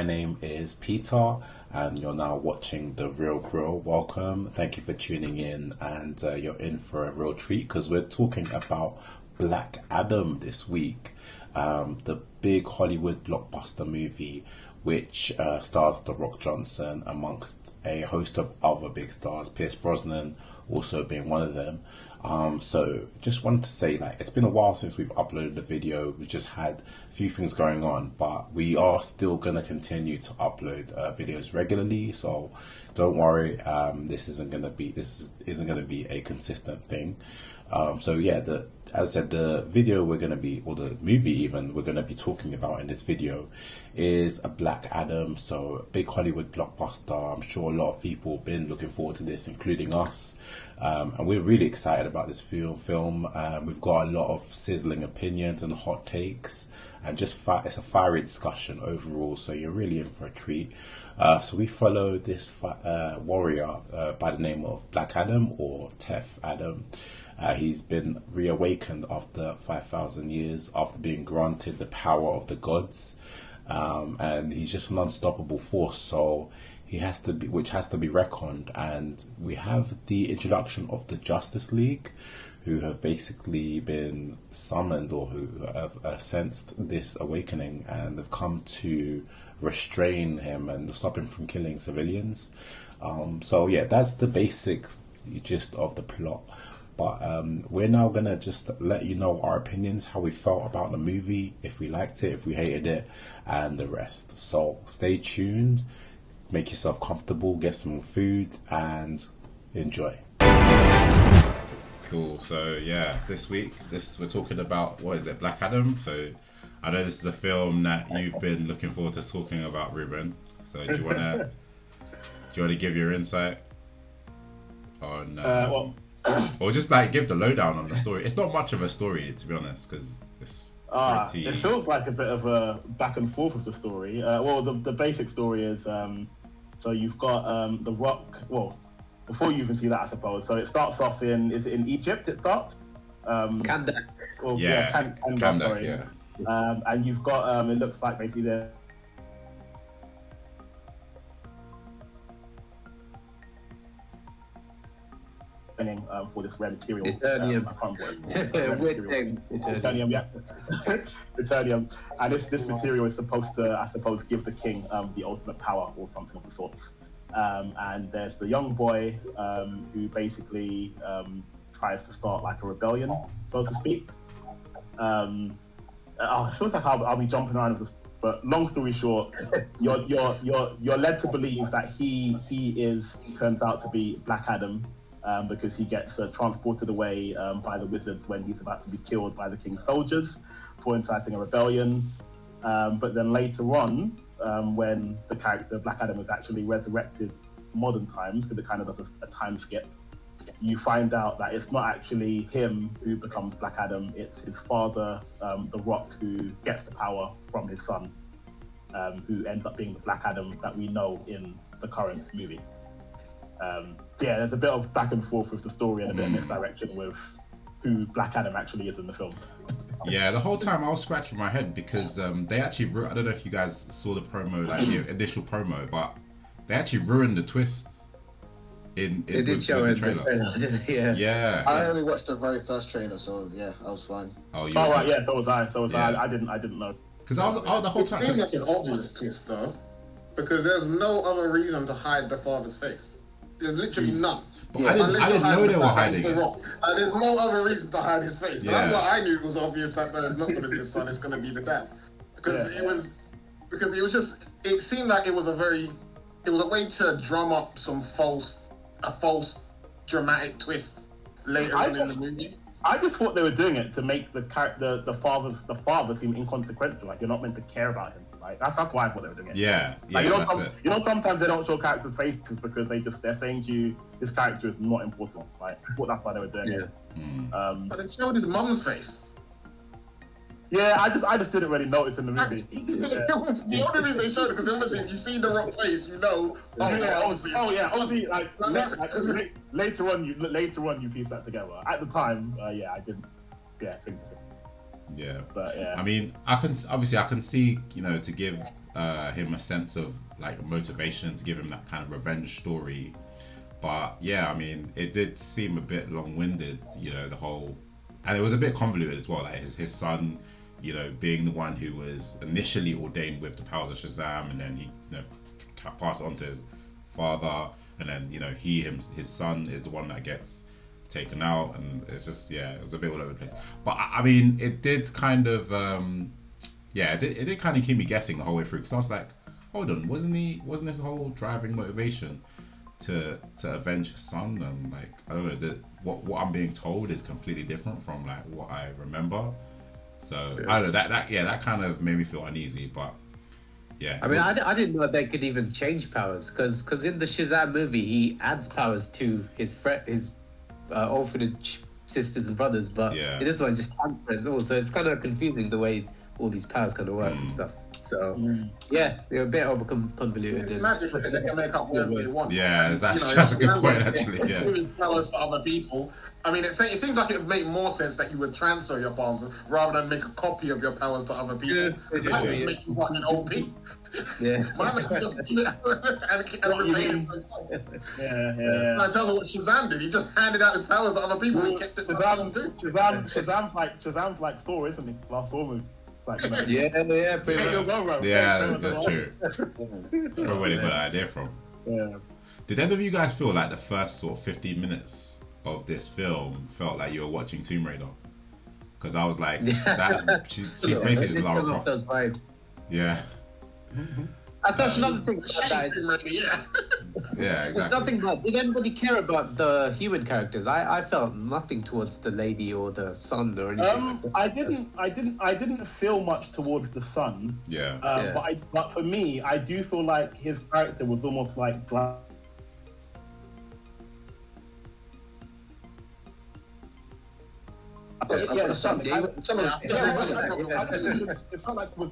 name is Peter, and you're now watching The Real Grill. Welcome. Thank you for tuning in, and you're in for a real treat because we're talking about Black Adam this week, the big Hollywood blockbuster movie which stars The Rock Johnson amongst a host of other big stars, Pierce Brosnan also being one of them. So just wanted to say, like, it's been a while since we've uploaded the video. We just had a few things going on, but we are still going to continue to upload videos regularly, so don't worry. This isn't going to be a consistent thing. So yeah, as I said, the video we're going to be, or the movie even, we're going to be talking about in this video is a Black Adam, so a big Hollywood blockbuster. I'm sure a lot of people have been looking forward to this, including us. And we're really excited about this film. We've got a lot of sizzling opinions and hot takes, and just it's a fiery discussion overall, so you're really in for a treat. So we follow this warrior by the name of Black Adam, or Tef Adam. He's been reawakened after 5,000 years after being granted the power of the gods, and he's just an unstoppable force. So he has to be, which has to be reckoned. And we have the introduction of the Justice League, who have basically been summoned, or who have sensed this awakening and have come to restrain him and stop him from killing civilians. So yeah, that's the basic gist of the plot. But we're now going to just let you know our opinions, how we felt about the movie, if we liked it, if we hated it, and the rest. So stay tuned, make yourself comfortable, get some food, and enjoy. Cool. So yeah, this week we're talking about, what is it, Black Adam. So I know this is a film that you've been looking forward to talking about, Ruben. So do you want to give your insight on or just like give the lowdown on the story? It's not much of a story, to be honest, because it's pretty... It feels like a bit of a back and forth of the story. Well, the basic story is, so you've got The Rock. Well, before you even see that, I suppose. So it starts off is it in Egypt? It starts. Kandak. Well, yeah, Kandak, sorry. Yeah. And you've got it looks like basically they're for this rare material. Eternium. I can't remember Eternium, yeah. Eternium. And this material is supposed to, I suppose, give the king the ultimate power, or something of the sorts. And there's the young boy who basically tries to start like a rebellion, so to speak. It feels like I'll be jumping around with this, but long story short, you're led to believe that he turns out to be Black Adam, because he gets transported away by the wizards when he's about to be killed by the king's soldiers for inciting a rebellion. But then later on, when the character Black Adam is actually resurrected modern times, because it kind of does a time skip, you find out that it's not actually him who becomes Black Adam, it's his father, The Rock, who gets the power from his son, who ends up being the Black Adam that we know in the current movie. Yeah, there's a bit of back and forth with the story and a bit of misdirection with who Black Adam actually is in the films. Yeah, the whole time I was scratching my head because they actually, I don't know if you guys saw the promo, like the initial promo, but they actually ruined the twist in They did show the it trailer. Yeah. Yeah. I only watched the very first trailer, so yeah, I was fine. Oh, Right, yeah, so was I. Yeah. I didn't know. Because I was the whole It time. seemed like an obvious twist, though, because there's no other reason to hide the father's face. There's literally none. I didn't know they were hiding it. There's no other reason to hide his face. So Yeah. that's why I knew it was obvious that no, it's not going to be the son, it's going to be the dad. Because it seemed like it was a way to drum up a false dramatic twist later on in the movie. I just thought they were doing it to make the father seem inconsequential. Like, you're not meant to care about him. Like, that's why I thought they were doing it. Yeah, Like, that's it. sometimes they don't show characters' faces because they're saying to you this character is not important. Like, I thought that's why they were doing it. But it showed his mum's face. Yeah, I just didn't really notice in the movie. The only reason they showed it because obviously if you see the Rock face, you know. Obviously, later on you piece that together. At the time, I didn't. Yeah, think. Yeah. But yeah. I mean, I can see, to give him a sense of like motivation to give him that kind of revenge story. But yeah, I mean, it did seem a bit long-winded, you know, the whole, and it was a bit convoluted as well. Like his son, you know, being the one who was initially ordained with the powers of Shazam, and then he, you know, passed it on to his father, and then, you know, his son is the one that gets taken out, and it's just, yeah, it was a bit all over the place. But I mean, it did kind of, yeah, it did kind of keep me guessing the whole way through, because I was like, hold on, wasn't this whole driving motivation to avenge his son? And like, I don't know, what I'm being told is completely different from like what I remember. So I don't know, that kind of made me feel uneasy. But yeah, I mean, I didn't know they could even change powers, because in the Shazam movie he adds powers to his orphanage sisters and brothers, but Yeah. in this one just transfers all. So it's kind of confusing the way all these powers kind of work and stuff. So yeah, they're a bit over convoluted. It's magic, and they can make up whatever they want. Yeah, that's You know, a good Shazam point, would actually. Yeah. give his powers to other people. I mean, it seems like it would make more sense that you would transfer your powers rather than make a copy of your powers to other people. Yeah, That would just make you fucking OP. Yeah. Mine would just give it and retain it for himself. Yeah. In terms of what Shazam did, he just handed out his powers to other people and kept it for himself too. Shazam's like Thor, isn't he? Last Thor movie. It's like, you know, Yeah, pretty hey, much. go, bro. Yeah, Go, that's go. true. That's where they got that idea from. Yeah. Did any of you guys feel like the first sort of 15 minutes of this film felt like you were watching Tomb Raider? Because I was like, she's basically just Lara Croft. Those vibes. Yeah, That's another thing. Yeah. yeah, There's exactly. nothing like. Did anybody care about the human characters? I felt nothing towards the lady or the son or anything. Like that. I didn't feel much towards the son. Yeah, Yeah. But for me, I do feel like his character was almost like Yeah, some it felt like he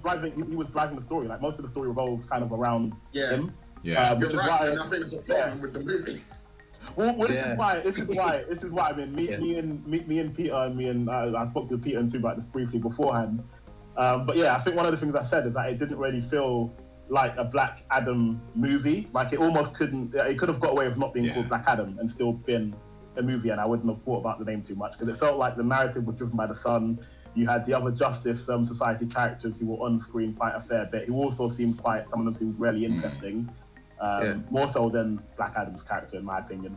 was driving the story. Like most of the story revolves kind of around Yeah. him. yeah, Which You're is right, why. and I think it's a problem with the movie. Well, this Yeah. is why. I mean, me and Peter and I spoke to Peter and Sue about this briefly beforehand. But yeah, I think one of the things I said is that it didn't really feel like a Black Adam movie. Like it almost couldn't. It could have got away with not being called Black Adam and still been a movie, and I wouldn't have thought about the name too much because it felt like the narrative was driven by the son. You had the other Justice Society characters who were on screen quite a fair bit, who also seemed some of them seemed really interesting, more so than Black Adam's character, in my opinion.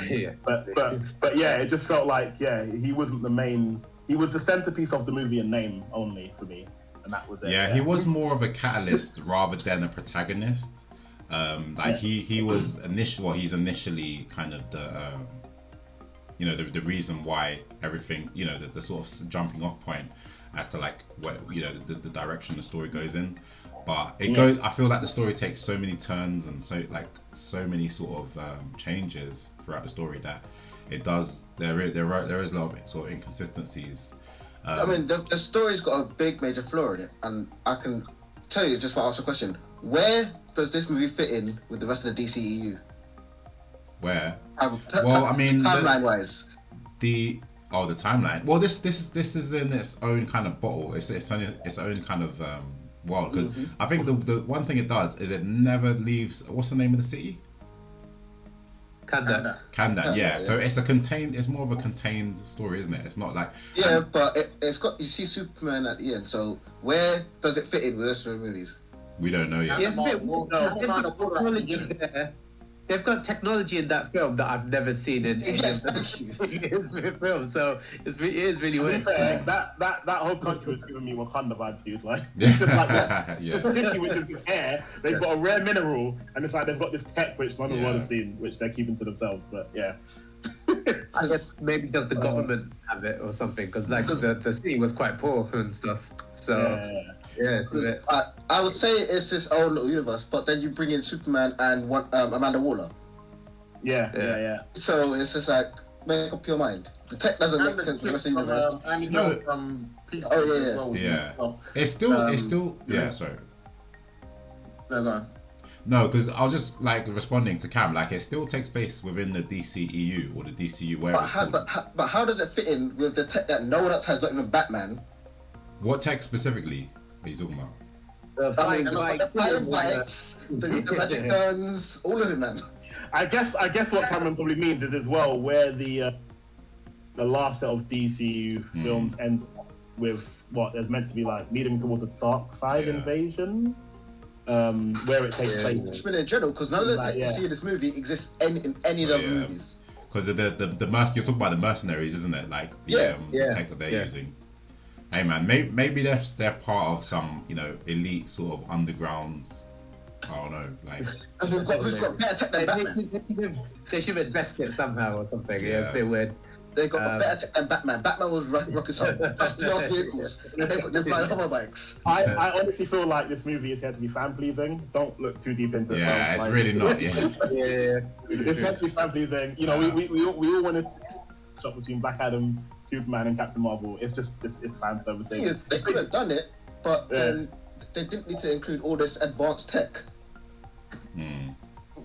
Yeah. But yeah, it just felt like he wasn't the main. He was the centerpiece of the movie in name only for me, and that was it. yeah. He was more of a catalyst rather than a protagonist. He was he's initially kind of the you know, the reason why everything, you know, the sort of jumping off point as to like what, you know, the direction the story goes in. But it goes, I feel like the story takes so many turns and so many sort of changes throughout the story that it does, there is a lot of sort of inconsistencies. I mean, the story's got a big major flaw in it, and I can tell you, just to ask a question, where does this movie fit in with the rest of the DCEU? Where? Well, I mean, timeline-wise. The timeline. Well, this is in its own kind of bottle. It's its own kind of world. Because I think the one thing it does is it never leaves. What's the name of the city? Kanda. Kanda. Yeah. Yeah. So it's more of a contained story, isn't it? It's not like. Yeah, but it's got, you see Superman at the end. So where does it fit in with the rest of the movies? We don't know yet. Yeah, it's a bit Well, no, Superman they've got appeared at the technology beginning. there. They've got technology in that film that I've never seen in Yes, thank you. it's a film, so it is really To be weird. fair, that whole country was giving me Wakanda vibes, dude. Like, Yeah. it's just like that. Yeah. It's a city which is this air. They've got a rare mineral, and it's like they've got this tech which none of the world has seen, which they're keeping to themselves. But yeah, I guess maybe just the government have it or something, because like the city was quite poor and stuff. So yeah, it's a bit. I would say it's its own little universe, but then you bring in Superman and Amanda Waller. yeah. So it's just like, make up your mind. The tech doesn't make sense for the rest of the universe. Andy No. Jones from Peace Oh, yeah, as yeah. well. was Yeah. well. It's still. Yeah. Sorry. No, go on. No, because I was just like responding to Cam. Like it still takes place within the DCEU or the DCU. Where But how does it fit in with the tech that no one else has, not even Batman? What tech specifically are you talking about? The flying the bike, flying bikes, the magic guns, all of it, man. I guess what Cameron probably means is as well where the last set of DCU films end with what there's meant to be like leading towards a dark side invasion, where it takes place. It's been in general because none of the tech you see in this movie exists in any of the other movies. Because the you're talking about the mercenaries, isn't it? Like the tech that they're using. Hey man, maybe they're part of some elite sort of underground. I don't know, like who's got better tech than Batman? They should invest it somehow or something. Yeah, it's a bit weird. They got better tech than Batman. Batman was rocket just 2 vehicles, and they fly hover bikes. I honestly feel like this movie is here to be fan pleasing. Don't look too deep into it. Yeah, it's really not. Yeah, it's here to be fan pleasing. You know, we all want to shop between Black Adam, Superman, and Captain Marvel. It's fan service. They could have done it, but then they didn't need to include all this advanced tech.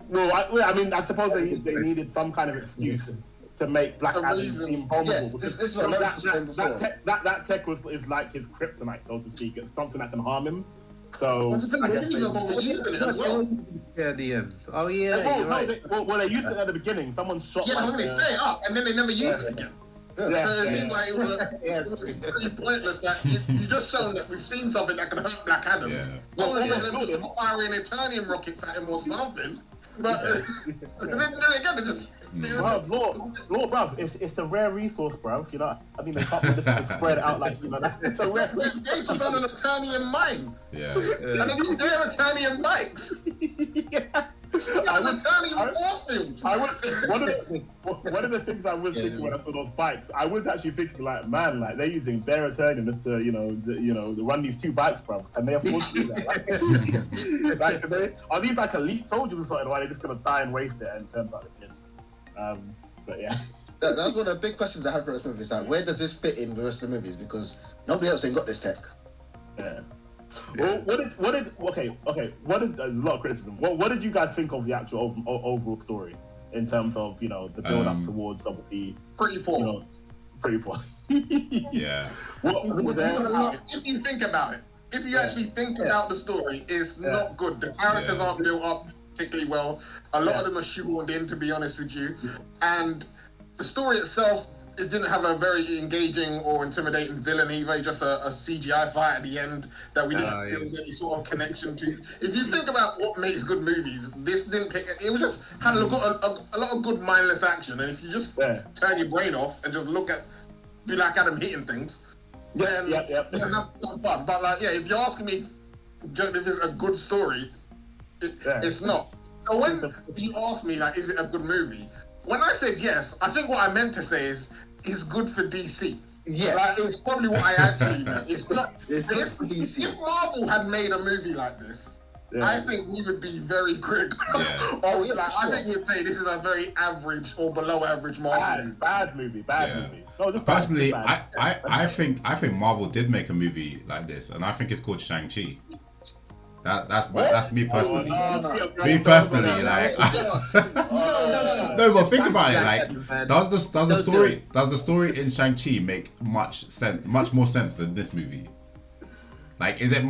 Well, I mean, I suppose they needed some kind of excuse to make Black Adam seem vulnerable. Yeah, this is what Lawrence was saying before. That tech is like his kryptonite, so to speak. It's something that can harm him. So I guess they used it as well. Yeah, they used it at the beginning. Someone shot. Yeah, when they set it up and then they never used it again. Yeah. So it seemed like it was pretty pointless that you just shown that we've seen something that can hurt Black Adam. Yeah. Well, it's them just firing Eternium rockets at him or something. But they didn't do it again. They just. Bruv, it's a rare resource, bruv. You know, I mean, they can't just spread it out like it's a rare. Ace is on an Eternium mine. Yeah. And then you dare Eternium bikes. Yeah. An Eternium force field. One of the things I was thinking when I saw those bikes, I was actually thinking like, man, like they're using their Eternium to run these 2 bikes, bruv. Can they afford to do that? Like, are these like elite soldiers or something? Or are they just gonna die and waste it? And it turns out they did. But yeah. That's one of the big questions I have for this movie. Is like, where does this fit in the rest of the movies? Because nobody else ain't got this tech. Yeah. Well, there's a lot of criticism. What did you guys think of the actual overall story in terms of the build up towards obviously Pretty poor. Pretty poor. Yeah. If you think about it, if you actually think about the story, it's not good. The characters aren't built up particularly well. A lot of them are shoehorned in, to be honest with you. And the story itself, it didn't have a very engaging or intimidating villain either, just a CGI fight at the end that we didn't build any sort of connection to. If you think about what makes good movies, this didn't take it. Was just had a lot of good mindless action. And if you just turn your brain off and just look at Black Adam hitting things, then you can have fun. But if you're asking me if it's a good story, it's not. So when you ask me, like, is it a good movie? When I said yes, I think what I meant to say is it's good for DC. Yeah. Like, it's probably what I actually meant. It's not. It's If Marvel had made a movie like this, I think we would be very critical. I think we'd say this is a very average or below average Marvel movie. Bad movie. No, just Personally, bad. I think Marvel did make a movie like this, and I think it's called Shang-Chi. That's me personally. Me personally, like. No, but think about it. Like, does the story in Shang-Chi make much more sense than this movie? Like, is it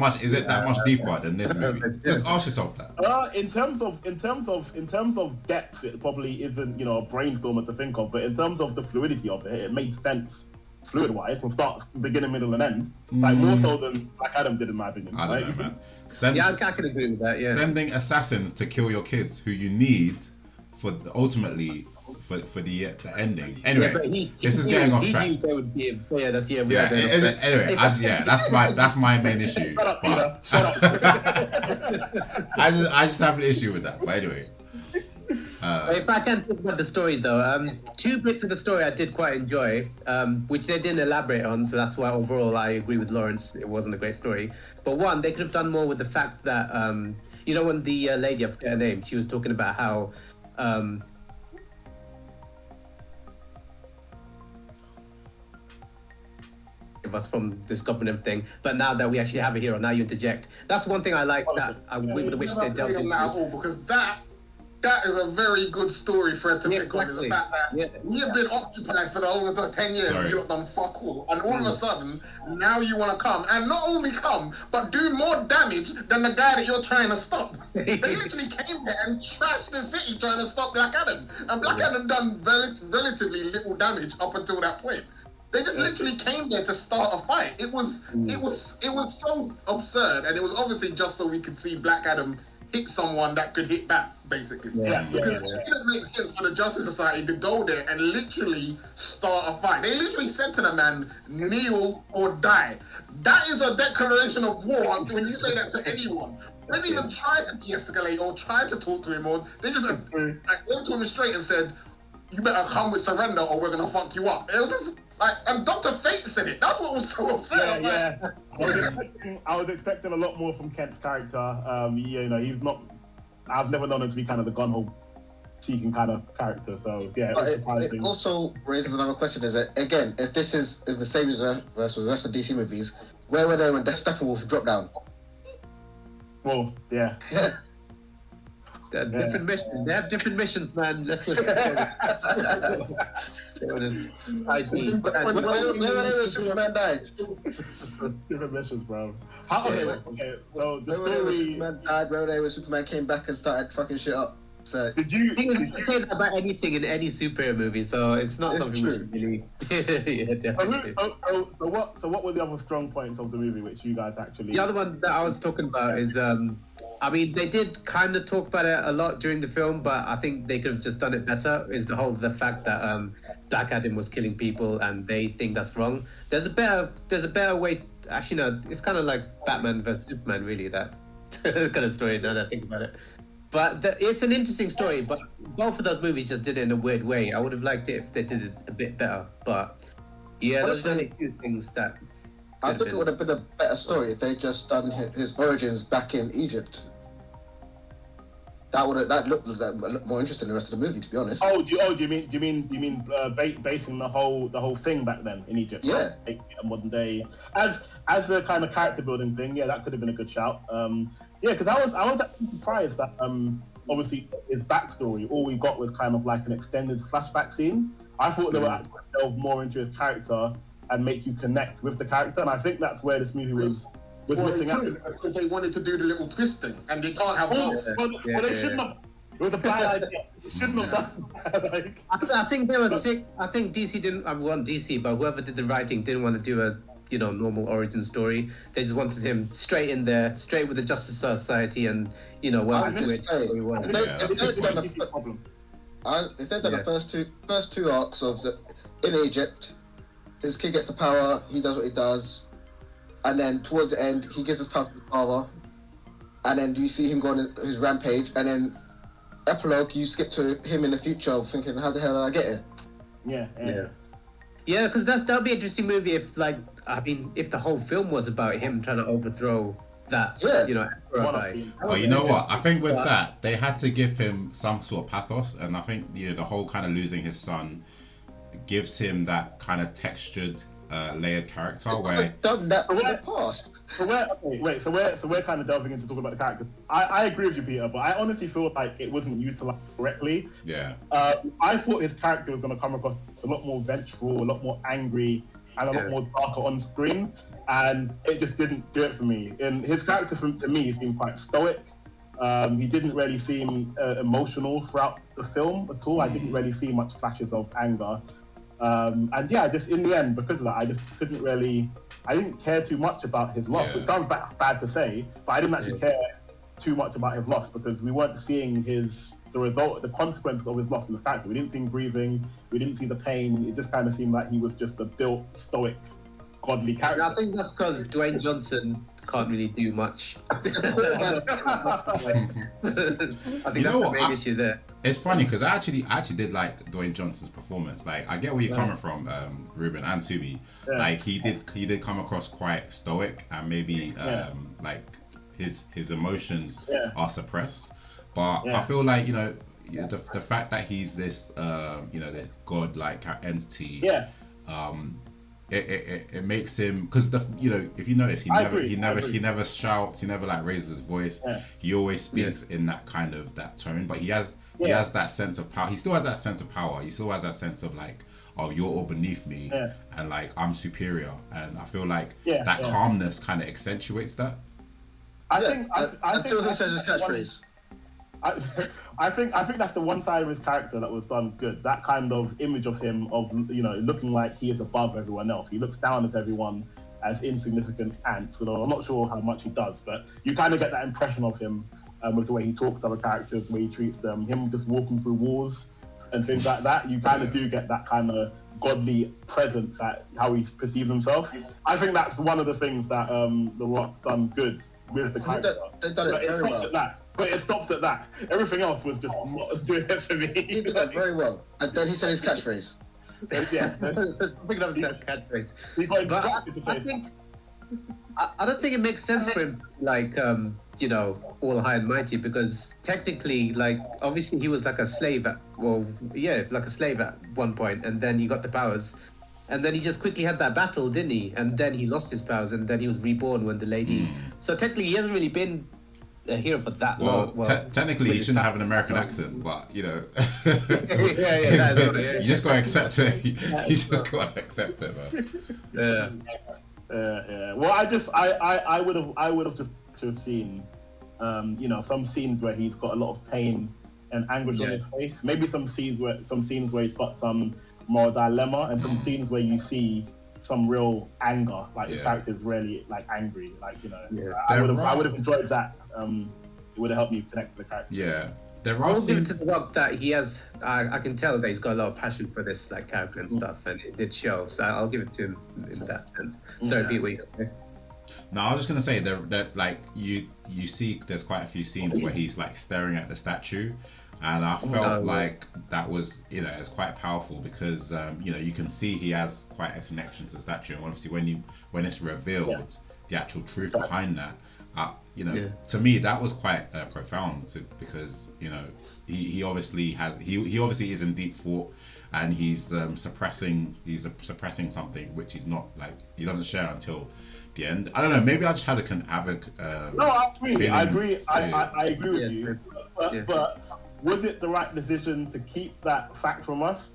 that much deeper than this movie? Just ask yourself that. In terms of depth, it probably isn't a brainstormer to think of. But in terms of the fluidity of it, it made sense fluid-wise from start, beginning, middle, and end. Like more so than Black Adam did, in my opinion. I don't know, man. I can agree with that. Yeah. Sending assassins to kill your kids, who you need for ultimately for the ending. Anyway, this is getting off track. Anyway, that's my main issue. Shut up, Peter. Shut up. I just have an issue with that. But anyway. If I can talk about the story though, 2 bits of the story I did quite enjoy, which they didn't elaborate on, so that's why overall I agree with Lawrence, it wasn't a great story. But one, they could have done more with the fact that, when the lady, I forget her name, she was talking about how of us from this government thing, but now that we actually have a hero, now you interject. That's one thing I like that we would have wished they delved into. Because that that is a very good story thread to pick on. Is the fact that we have been occupied for over 10 years and you lot done fuck all. And all of a sudden, now you want to come. And not only come, but do more damage than the guy that you're trying to stop. They literally came there and trashed the city trying to stop Black Adam. And Black Adam done relatively little damage up until that point. They just literally came there to start a fight. It was so absurd, and it was obviously just so we could see Black Adam hit someone that could hit back, basically. Because it didn't make sense for the Justice Society to go there and literally start a fight. They literally said to the man, kneel or die. That is a declaration of war when you say that to anyone. They didn't even try to de-escalate or try to talk to him, or they just went to him straight and said, you better come with surrender or we're going to fuck you up. It was just like, and Dr. Fate said it. That's what was so upset. I was expecting a lot more from Kent's character. You know, he's not. I've never known him to be kind of the gun-hole seeking kind of character. So yeah, it also raises another question: is that again, if this is in the same universe with the rest of DC movies, where were they when Steppenwolf dropped down? Well, yeah. Different missions. They have different missions, man. Let's just. Where were they when Superman died? Different missions, bro. Okay. So the Where were they when story. Superman died? Where were they when Superman came back and started fucking shit up? So Did you? You can say that about anything in any superhero movie, so it's not It's something we should really. Yeah, definitely. So what were the other strong points of the movie which you guys actually? The other one that I was talking about is, I mean, they did kind of talk about it a lot during the film, but I think they could have just done it better. Is the fact that Black Adam was killing people and they think that's wrong. There's a better way. Actually, no, it's kind of like Batman versus Superman, really. That kind of story. Now that I think about it. But it's an interesting story, but both of those movies just did it in a weird way. I would have liked it if they did it a bit better. But yeah, there's only a few things that. I think it would have been a better story if they just done his origins back in Egypt. That looked more interesting than the rest of the movie, to be honest. Do you mean basing the whole thing back then in Egypt? Yeah. Like, modern day as a kind of character building thing. Yeah, that could have been a good shout. Yeah, because I was actually surprised that obviously his backstory, all we got was kind of like an extended flashback scene. I thought they were actually delve more into his character and make you connect with the character, and I think that's where this movie was missing out. Because they wanted to do the little twisting, and they can't have both. They shouldn't have. It was a bad idea. It shouldn't have done that. I think they were sick. I think DC didn't. I want DC, but whoever did the writing didn't want to do a normal origin story. They just wanted him straight in there, straight with the Justice Society, and If they've done the first two arcs of in Egypt, his kid gets the power, he does what he does, and then towards the end he gives his power to his father, and then you see him go on his rampage, and then epilogue you skip to him in the future thinking, how the hell did I get here? Yeah, because that'll be an interesting movie if if the whole film was about him trying to overthrow that emperor guy. Well, you know what? I think with that they had to give him some sort of pathos, and I think the whole kind of losing his son gives him that kind of textured, layered character where done that in the past. So we're kind of delving into talking about the character. I agree with you, Peter, but I honestly feel like it wasn't utilized correctly. Yeah. I thought his character was going to come across a lot more vengeful, a lot more angry, and a lot more darker on screen, and it just didn't do it for me. And his character, to me, seemed quite stoic. He didn't really seem emotional throughout the film at all. I didn't really see much flashes of anger. And yeah, just in the end, because of that, I just I didn't care too much about his loss, which sounds bad to say, but I didn't actually care too much about his loss because we weren't seeing the consequences of his loss in his character. We didn't see him breathing, we didn't see the pain. It just kind of seemed like he was just a built, stoic, godly character. I think that's because Dwayne Johnson can't really do much. I think that's the main issue there. It's funny because I actually did like Dwayne Johnson's performance. Like, I get where you're coming from, Ruben and Subi. Yeah. Like, he did come across quite stoic, and maybe like his emotions are suppressed. But I feel like the fact that he's this this god-like entity. Yeah. It makes him, because if you notice, he never shouts, he never like raises his voice. He always speaks in that kind of that tone, but he has he Yeah. has that sense of power. He still has that sense of power. He still has that sense of like, oh, you're all beneath me, Yeah. and like I'm superior. And I feel like Yeah, that yeah. calmness kind of accentuates that. I think until he I says his think catchphrase. I think that's the one side of his character that was done good. That kind of image of him of looking like he is above everyone else. He looks down at everyone as insignificant ants. Although I'm not sure how much he does, but you kind of get that impression of him with the way he talks to other characters, the way he treats them, him just walking through walls and things like that. You kind of do get that kind of godly presence at how he perceives himself. I think that's one of the things that The Rock done good with the character. They've done it very well. But it stops at that. Everything else was just not doing it for me. He did that very well. And then he said his catchphrase. Yeah. Picking up that catchphrase. He got But instructed to I say think I don't think it makes sense for him to be like all high and mighty, because technically, like, obviously he was like a slave at one point, and then he got the powers, and then he just quickly had that battle, didn't he? And then he lost his powers, and then he was reborn when the lady. So technically, he hasn't really been a hero for that long. Well, Technically, he shouldn't have an American accent, but yeah, that's right, yeah. You just gotta accept it. You just gotta accept it, man. Yeah. Yeah. Well, I would have just to have seen, some scenes where he's got a lot of pain and anguish on his face. Maybe some scenes where he's got some moral dilemma, and some scenes where you see some real anger, like his character is really like angry, like I would have enjoyed that. It would have helped me connect to the character. Yeah, there I are will give it to scenes. The Rock that he has. I can tell that he's got a lot of passion for this like character and stuff, and it did show. So I'll give it to him in that sense. Sorry, Pete, what you gonna say? No, I was just gonna say that like you see, there's quite a few scenes where he's like staring at the statue, and I felt like that was it's quite powerful because you can see he has quite a connection to the statue, and obviously when it's revealed the actual truth behind that, to me that was quite profound because he obviously is in deep thought, and he's suppressing something which he's not, like, he doesn't share until the end. I don't know, maybe I just had No, I agree. I agree with you. But was it the right decision to keep that fact from us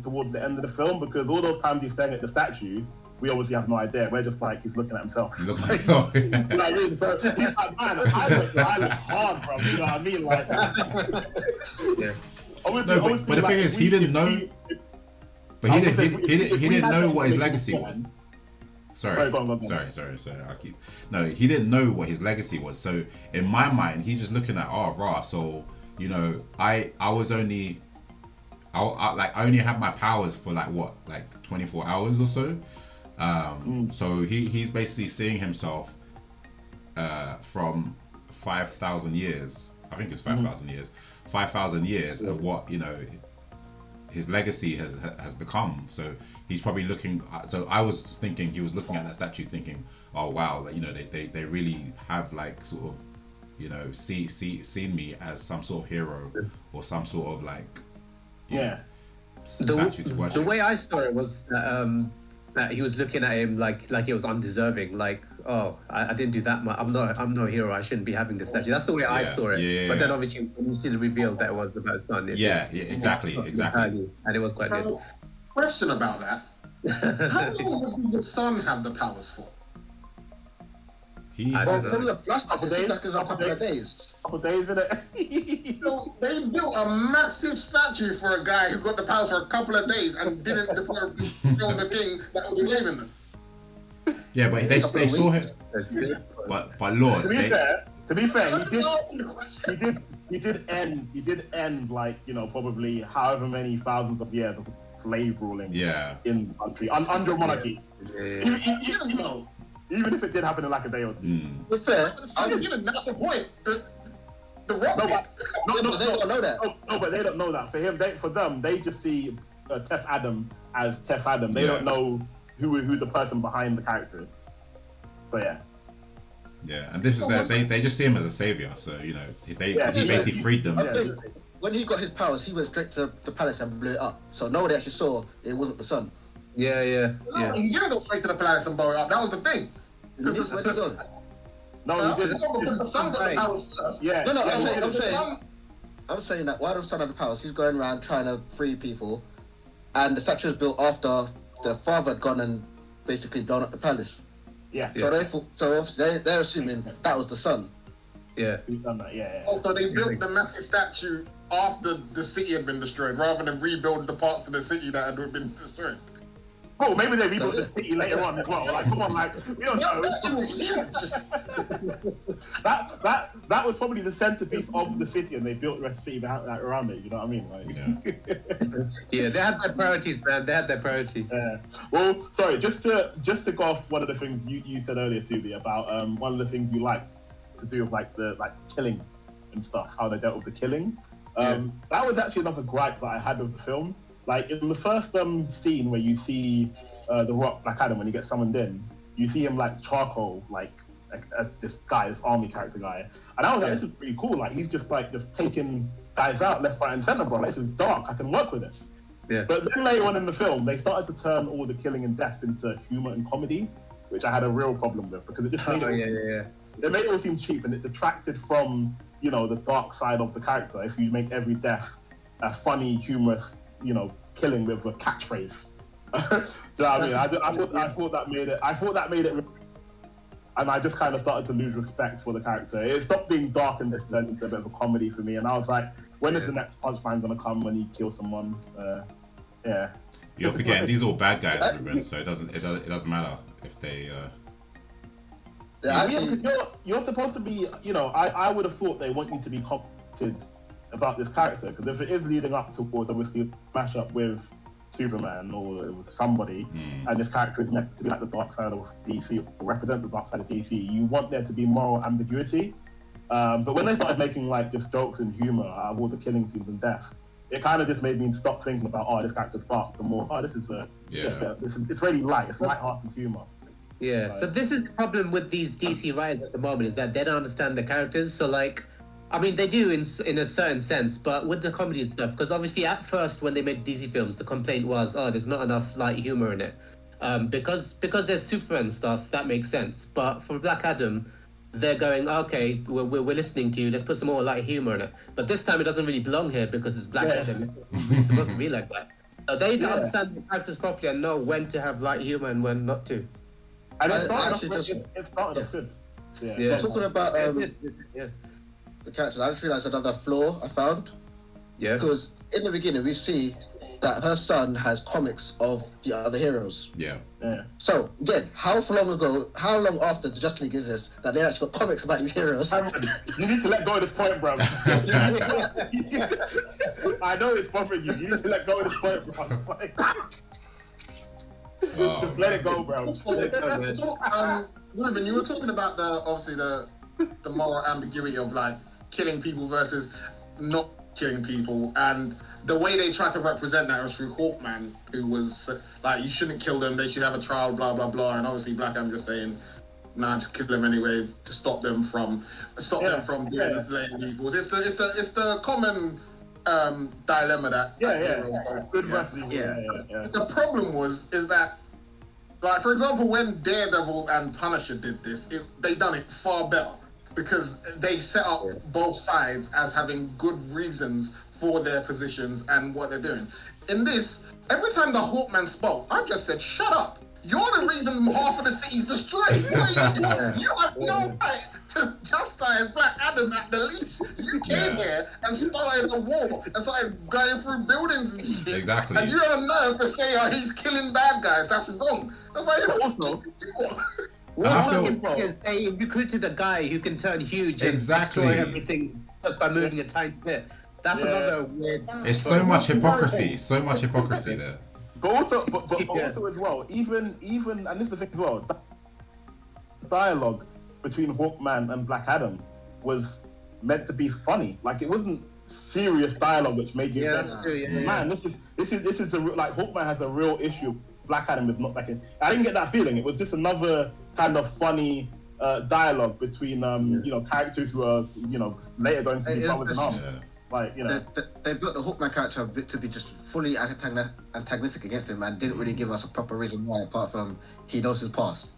towards the end of the film? Because all those times he's staring at the statue, we obviously have no idea. We're just like, he's looking at himself. He's looking at himself. So he's like, man, I look hard, bro. You know what I mean? Like, obviously, but the thing is, he didn't know. But he didn't know what his legacy was. Sorry. Go on. He didn't know what his legacy was. So in my mind, he's just looking at, so I only have my powers for like 24 hours or so. So he's basically seeing himself from 5,000 years. I think it's 5,000 years. 5,000 years of what his legacy has become. So he's probably looking. So I was just thinking he was looking at that statue, thinking, oh wow, like, they really have like sort of seen me as some sort of hero or some sort of like statue to worship. The way I saw it was that he was looking at him like he was undeserving, like, oh, I didn't do that much. I'm no hero. I shouldn't be having this statue. That's the way I saw it. But then obviously when you see the reveal that it was about his son. Exactly. And it was quite good. Question about that. How long would the son have the powers for? I don't know. From the flashback, it seemed like it was a couple of days. Couple days, innit? So they built a massive statue for a guy who got the powers for a couple of days and didn't depart film the thing that was blaming them. Yeah, but they saw him. But Lord, to be fair, he did end like probably however many thousands of years of slave ruling in the country under monarchy. Even if it did happen in like a day or two. To be fair, that's the point. The Rock. They don't know that. No, but they don't know that. For them, they just see Tef Adam as Tef Adam. They don't know who the person behind the character is. So yeah. Yeah, and this is they just see him as a savior. So he basically freed them. I think when he got his powers, he went straight to the palace and blew it up. So nobody actually saw it wasn't the sun. Yeah. He didn't go straight to the palace and blow it up. That was the thing. No, he didn't. Because the sun got the powers first. Yeah. No, I'm saying. I'm saying that while the son of the powers, he's going around trying to free people, and the statue was built after the father had gone and basically blown up the palace. Yeah. So obviously they're assuming that was the son. Yeah. Who's done that? Yeah. Oh, so they built the massive statue after the city had been destroyed, rather than rebuild the parts of the city that had been destroyed. Oh, maybe they rebuilt the city later on as well. Like, come on, like, we don't know. It was huge. that was probably the centerpiece of the city, and they built the rest of the city around it. You know what I mean? Like, Yeah, they had their priorities, man. They had their priorities. Well, sorry, just to go off one of the things you said earlier, Subi, about one of the things you like to do with like the killing and stuff, how they dealt with the killing. That was actually another gripe that I had with the film. Like in the first scene where you see the Rock, Black Adam, when he gets summoned in, you see him like charcoal, like as this guy, this army character guy, and I was like, this is pretty cool. Like he's just taking guys out left, right, and center, bro. Like, this is dark. I can work with this. Yeah. But then later on in the film, they started to turn all the killing and death into humor and comedy, which I had a real problem with because it just made it made it all seem cheap, and it detracted from the dark side of the character. If you make every death a funny, humorous, killing with a catchphrase. Do you know what I mean? I thought that made it, and I just kind of started to lose respect for the character. It stopped being dark and just turned into a bit of a comedy for me. And I was like, when is the next punchline gonna come when he kills someone? Yeah. You're forgetting these are all bad guys, Ruben. So it doesn't matter if they. Because you're supposed to be. I would have thought they want you to be competent about this character, because if it is leading up towards obviously a mash up with Superman or with somebody, and this character is meant to be like the dark side of DC or represent the dark side of DC, you want there to be moral ambiguity. But when they started making like just jokes and humor out of all the killing scenes and death, it kind of just made me stop thinking about this character's dark. The more this is it's really light. It's light-hearted humor. Yeah. So this is the problem with these DC writers at the moment, is that they don't understand the characters. So like, I mean, they do in a certain sense, but with the comedy and stuff, because obviously at first when they made DC films, the complaint was, there's not enough light humor in it. Because there's Superman stuff, that makes sense. But for Black Adam, they're going, okay, we're listening to you, let's put some more light humor in it. But this time it doesn't really belong here because it's Black Adam. It's supposed to be like that. So they don't understand the characters properly and know when to have light humor and when not to. And it started off good. So talking about the characters, I just realised another flaw I found. Yeah. Because in the beginning we see that her son has comics of the other heroes. Yeah. So again, how long after the Justice League is this that they actually got comics about these heroes? You need to let go of this point, bro. I know it's bothering you. You need to let go of this point, bro. Just let it go, bro. Ruben, you were talking about the moral ambiguity of like killing people versus not killing people, and the way they try to represent that was through Hawkman, who was like, you shouldn't kill them, they should have a trial, blah blah blah, and obviously Black Adam just saying, nah, just kill them anyway to stop them from doing evils. It's the common dilemma that good versus The problem is that, like, for example, when Daredevil and Punisher did this, they done it far better, because they set up both sides as having good reasons for their positions and what they're doing. In this, every time the Hawkman spoke, I just said, shut up. You're the reason half of the city's destroyed. What are you doing? You have no right to chastise Black Adam at the least. You came here and started a war and started going through buildings and shit. Exactly. And you have enough to say, he's killing bad guys. That's wrong. That's like, also, they recruited a guy who can turn huge and destroy everything just by moving a tiny bit. That's another weird. It's so much hypocrisy. So much hypocrisy there. But also as well, even and this is the thing as well, the dialogue between Hawkman and Black Adam was meant to be funny. Like, it wasn't serious dialogue which made you that's true, man, this is a like, Hawkman has a real issue. Black Adam is not like it. I didn't get that feeling. It was just another kind of funny dialogue between characters who are later going to be brothers in arms. Like, they built the Hawkman character to be just fully antagonistic against him, and didn't really give us a proper reason why, apart from he knows his past.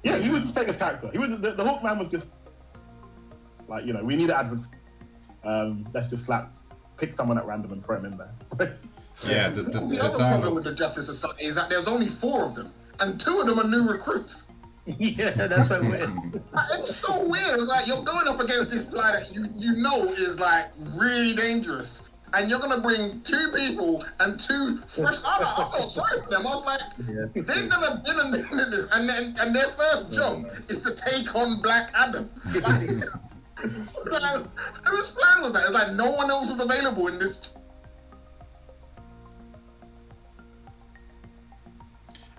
Yeah, he was just taking his character. He was the Hawkman was just like, we need an advert. Let's just slap pick someone at random and throw him in there. Yeah, The other problem with the Justice Society is that there's only 4 of them, and 2 of them are new recruits. Yeah, that's so weird. It's so weird. It's like you're going up against this guy that you know is like really dangerous, and you're gonna bring 2 people and 2 fresh. I felt sorry for them. I was like, they've never been in this, and their first job is to take on Black Adam. Like, whose plan was that? It's like no one else was available in this.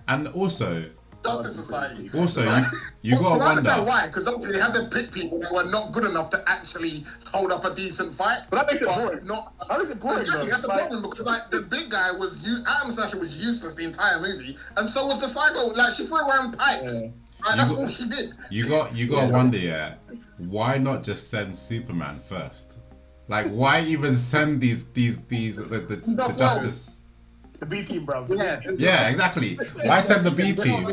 And also, Justice Society. Also, It's like, you gotta I wonder. understand why, because obviously they had to pick people that were not good enough to actually hold up a decent fight. But that makes it boring. Not That makes it boring, exactly. though. That's the problem because like the big guy was Atom Smasher was useless the entire movie, and so was the Cyclo. Like she threw around pipes. Yeah. Like, that's all she did. You got to wonder, yeah, why not just send Superman first? Like, why even send the Justice? The B team, bro. Yeah, exactly. Why send the B team?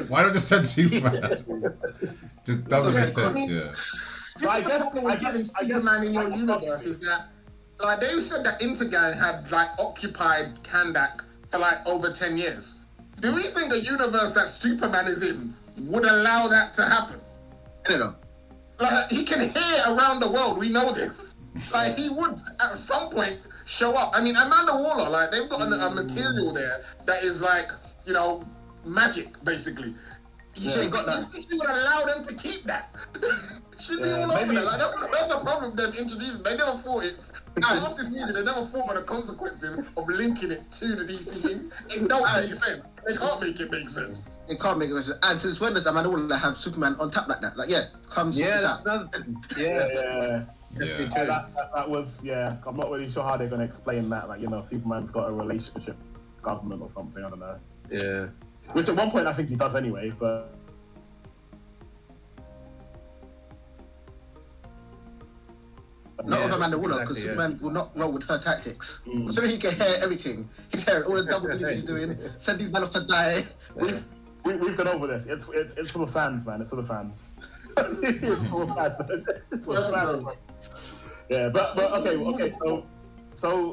Why not just send Superman? Just doesn't make sense. Yeah. So I guess Superman in your universe is that like they said that Intergang had like occupied Kandak for like over 10 years. Do we think a universe that Superman is in would allow that to happen? I don't know. Like he can hear around the world. We know this. Like he would at some point show up. I mean, Amanda Waller, like they've got a material there that is like, you know, magic basically. She would allow them to keep that. She'd be all over that. Like that's the problem with them introducing. They never thought it. Past this movie, they never thought of the consequences of linking it to the DCU. It don't make sense. They can't make it make sense. It can't make sense. And since when does Amanda Waller have Superman on tap like that? Like, comes. Yeah, that's another thing. Yeah. Yeah. That was, I'm not really sure how they're going to explain that. Like, you know, Superman's got a relationship with government or something, I don't know. Yeah. Which at one point I think he does anyway, but... Not with Amanda Waller, because Superman will not roll with her tactics. So he can hear everything. He's hearing all the double things he's doing, send these men off to die. We've gone over this. It's for the fans, man. It's for the fans. It's for the fans. It's for the fans. Yeah, but okay. So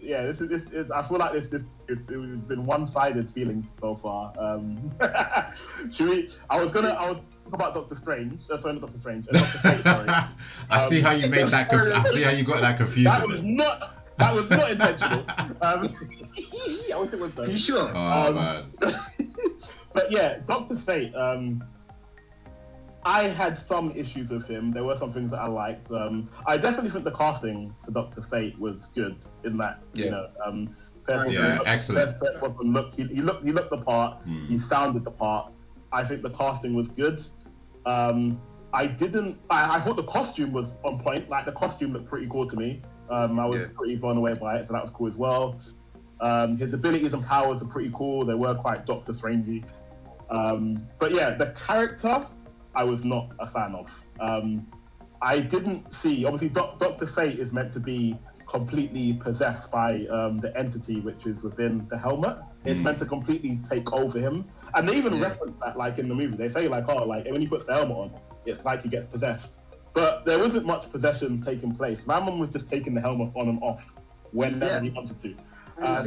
yeah, this is. I feel like it's been one-sided feelings so far. Should we? I was talking about Doctor Strange. Sorry, not Doctor Strange. Doctor Strange. Sorry. I see how you made that. I see how you got that confusion. That was not intentional. I wish it was though. Are you sure? Oh man. But yeah, Doctor Fate. I had some issues with him. There were some things that I liked. I definitely think the casting for Doctor Fate was good in that. You know, excellent. He looked the part. He sounded the part. I think the casting was good. I thought the costume was on point. Like the costume looked pretty cool to me. I was pretty blown away by it, so that was cool as well. His abilities and powers are pretty cool. They were quite Doctor Strangey. But yeah, the character I was not a fan of. I didn't see. Obviously, Doctor Fate is meant to be completely possessed by the entity which is within the helmet. It's meant to completely take over him, and they even reference that, like in the movie. They say like, oh, like when he puts the helmet on, it's like he gets possessed. But there wasn't much possession taking place. My mum was just taking the helmet on and off whenever he wanted to. I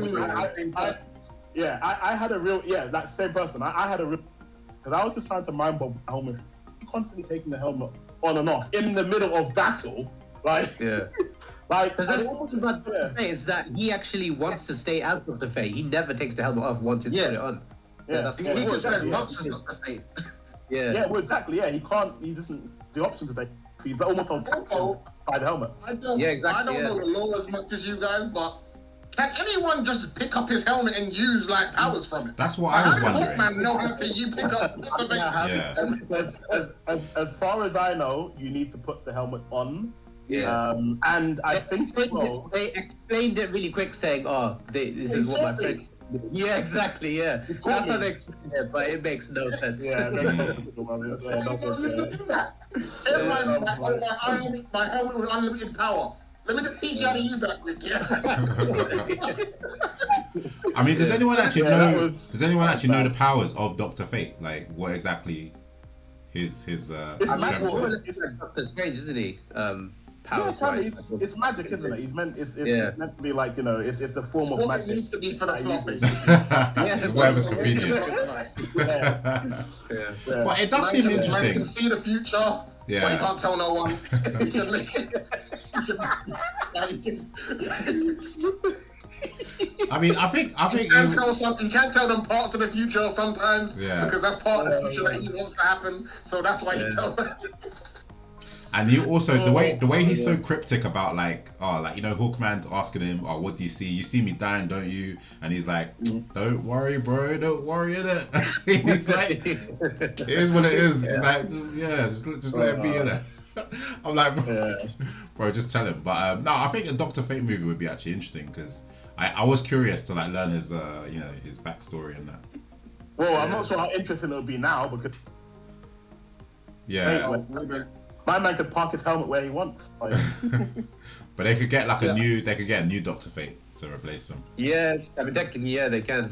had a real that same person. I had a real because I was just trying to mind bog the helmet, constantly taking the helmet on and off in the middle of battle. Like like because that's what about Dr. Fate is that he actually wants to stay as Dr. Fate. He never takes the helmet off once it's put it on. That's he just spent months as Dr. Fate. Well, exactly. Yeah, he doesn't the option to take. He's almost on by the helmet. I don't know the law as much as you guys, but can anyone just pick up his helmet and use like powers from it? That's what I was wondering. How did Hawkman know how to pick up? As far as I know, you need to put the helmet on. And I think they explained it really quick, saying, "Oh, this is what my friend." Yeah, exactly. Yeah, that's how they explain it, but it makes no sense. Here's my helmet with unlimited power. Let me just teach you how to use that quick. I mean, does anyone actually know? Does anyone actually know the powers of Doctor Fate? Like, what exactly his He's like Doctor Strange, isn't he? powers kind wise. of, it's magic, isn't it? It's Yeah. meant to be like, you know, it's a form It's of what magic. it needs to be for the That plot, uses- basically. It's whatever's convenient. Yeah. Yeah. But it does seem Man interesting. can see the future, but he Yeah. can't tell no one. He can, I mean, I think he can't tell them parts of the future sometimes, Yeah. because that's part of the future that he wants to happen. So that's why he tells them. And you also the way he's so cryptic about like, oh, like, you know, Hawkman's asking him, oh, what do you see? You see me dying, don't you? And he's like, don't worry, bro, don't worry, innit? He's like, it is what it is. He's like, just let it be, innit? I'm like, bro, just tell him. But no, I think a Doctor Fate movie would be actually interesting, because I was curious to like learn his you know, his backstory and that. Well, I'm not sure how interesting it would be now, because Yeah. my man could park his helmet where he wants. Like, But they could get like a new Doctor Fate to replace him. Yeah, I mean, technically, yeah, they can.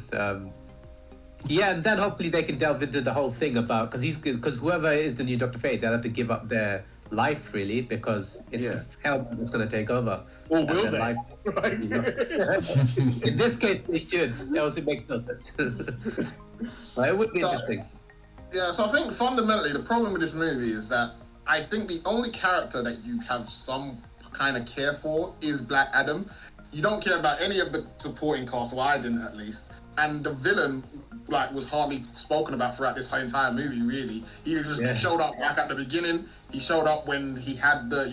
Yeah, and then hopefully they can delve into the whole thing about, because whoever is the new Doctor Fate, they'll have to give up their life, really, because it's the helmet that's going to take over. or And will their they? life- In this case, they should, else it makes no sense. But it would be interesting. Yeah, so I think fundamentally the problem with this movie is that I think the only character that you have some kind of care for is Black Adam. You don't care about any of the supporting cast, well, I didn't at least. And the villain, like, was hardly spoken about throughout this whole entire movie, really. He just showed up like at the beginning. He showed up when he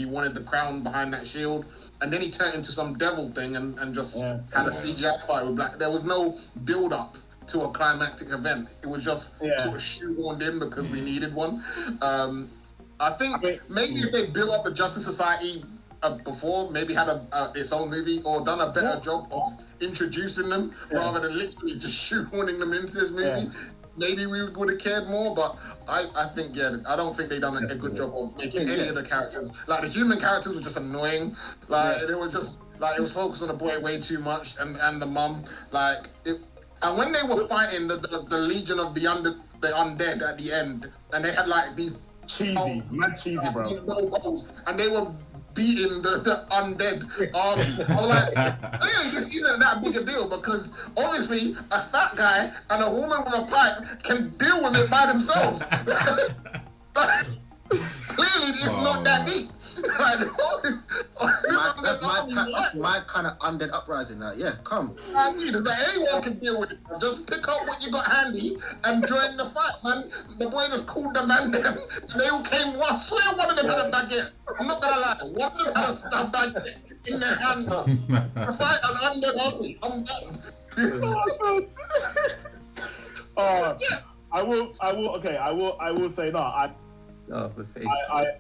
wanted the crown behind that shield. And then he turned into some devil thing and just had a CGI fight with Black. There was no build up to a climactic event. It was just sort of shoehorned in because we needed one. I think maybe if they built up the Justice Society before, maybe had its own movie or done a better job of introducing them rather than literally just shoehorning them into this movie, maybe we would have cared more. But I think, I don't think they done a good job of making any of the characters. Like, the human characters were just annoying. Like, it was just, like, it was focused on the boy way too much and the mum. Like, and when they were fighting the Legion of the Undead at the end, and they had, like, these mad cheesy, bro. And they were beating the undead army. I was like, really, this isn't that big a deal, because obviously a fat guy and a woman with a pipe can deal with it by themselves. Clearly, it's not that deep. That's my kind of undead uprising. Like, yeah, come. I mean, it's like anyone can deal with it. Just pick up what you got handy and join the fight, man. The boy just called the man down, and they all came. I swear one of them had a baguette. I'm not gonna lie. One of them had a baguette in their hand. The fight is undead army. I'm done. I will say that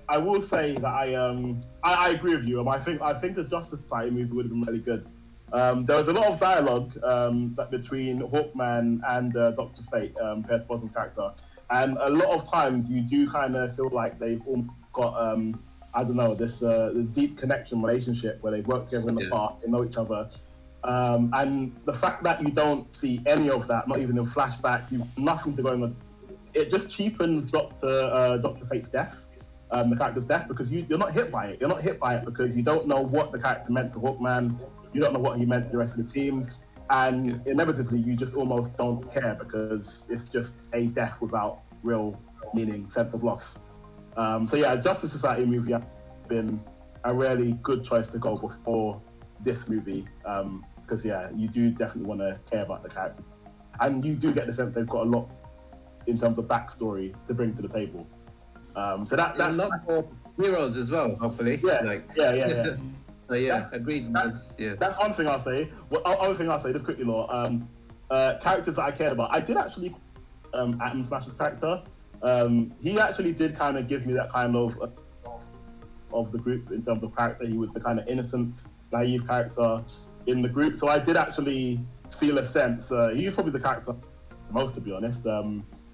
I will say that I agree with you. I think the Justice Society movie would have been really good. There was a lot of dialogue between Hawkman and Dr. Fate, Pierce Brosnan's character, and a lot of times you do kind of feel like they've all got I don't know, this deep connection relationship where they work together in the park, they know each other. And the fact that you don't see any of that, not even in flashbacks, you've nothing to go on, it just cheapens Dr. Fate's death, the character's death, because you're not hit by it. You're not hit by it because you don't know what the character meant to Hawkman, you don't know what he meant to the rest of the team, and inevitably you just almost don't care because it's just a death without real meaning, sense of loss. So yeah, Justice Society movie has been a really good choice to go before this movie, because you do definitely want to care about the character, and you do get the sense they've got a lot in terms of backstory to bring to the table. So that's a lot more heroes as well, hopefully. Agreed. That's one thing I'll say. Other thing I'll say, just quickly, Law. Characters that I cared about. I did actually Atom Smash's character. He actually did kind of give me that kind of the group in terms of character. He was the kind of innocent, naive character in the group. So I did actually feel a sense. He's probably the character most, to be honest.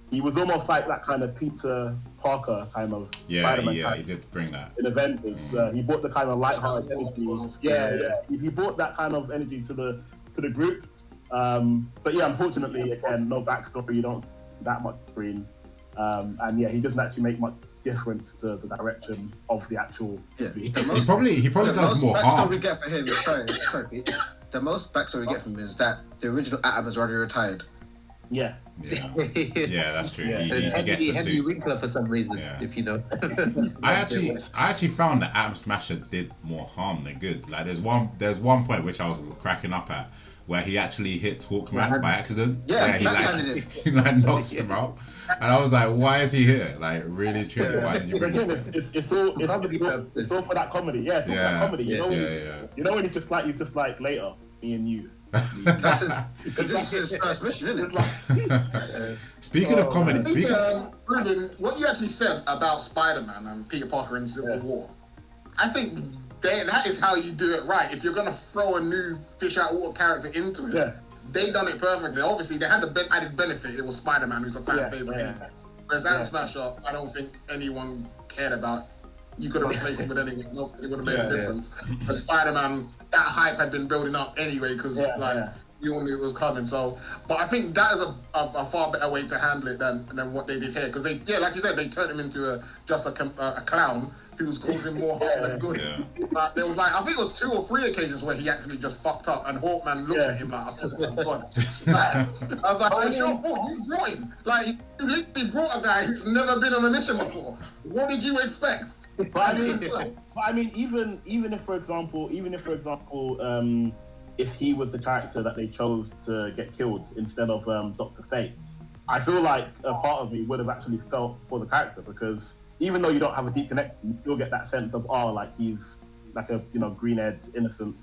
He was almost like that kind of Peter Parker kind of Spider-Man type. He did bring that in Avengers. He brought the kind of light-hearted energy. He brought that kind of energy to the group. But unfortunately, again, no backstory. You don't see that much screen. And he doesn't actually make much difference to the direction of the actual movie. The He probably the does most more backstory harm. we get for him is sorry, Pete. The most backstory we get from him is that the original Atom has already retired. Yeah. Yeah, that's true. Yeah. He There's gets the Henry suit. Winkler for some reason, Yeah. if you know. I actually found that Atom Smasher did more harm than good. Like there's one point which I was cracking up at where he actually hits Hawkman by accident. Yeah, he backhanded him. he like knocks him out, and I was like, why is he here? Like really, truly, why did you bring Again, him? it's all Comedy purposes. it's all for that comedy. Yeah, it's all for that comedy. You know, you know when he's just like later, me and you. That's it. Because this is his first mission, isn't it? Speaking of comedy, I think, Ruben, what you actually said about Spider-Man and Peter Parker in Civil War, I think that is how you do it right. If you're going to throw a new fish out of water character into it, they done it perfectly. Obviously, they had the added benefit. It was Spider-Man, who's a fan favorite anyway. Whereas Atom Smasher, I don't think anyone cared about. You could have replaced him with anyone else. It would have made a difference. But Spider-Man, that hype had been building up anyway because you all knew it was coming. So, but I think that is a far better way to handle it than what they did here. Because they, like you said, they turned him into just a clown who was causing more harm than good. But there was like, I think it was 2 or 3 occasions where he actually just fucked up, and Hawkman looked at him like, I swear to God. Like, I was like, oh, sure, you brought him. Like, you literally brought a guy who's never been on a mission before. What did you expect? But I mean, even if for example, if he was the character that they chose to get killed instead of Dr. Fate, I feel like a part of me would have actually felt for the character, because even though you don't have a deep connection, you still get that sense of like he's like a green-haired innocent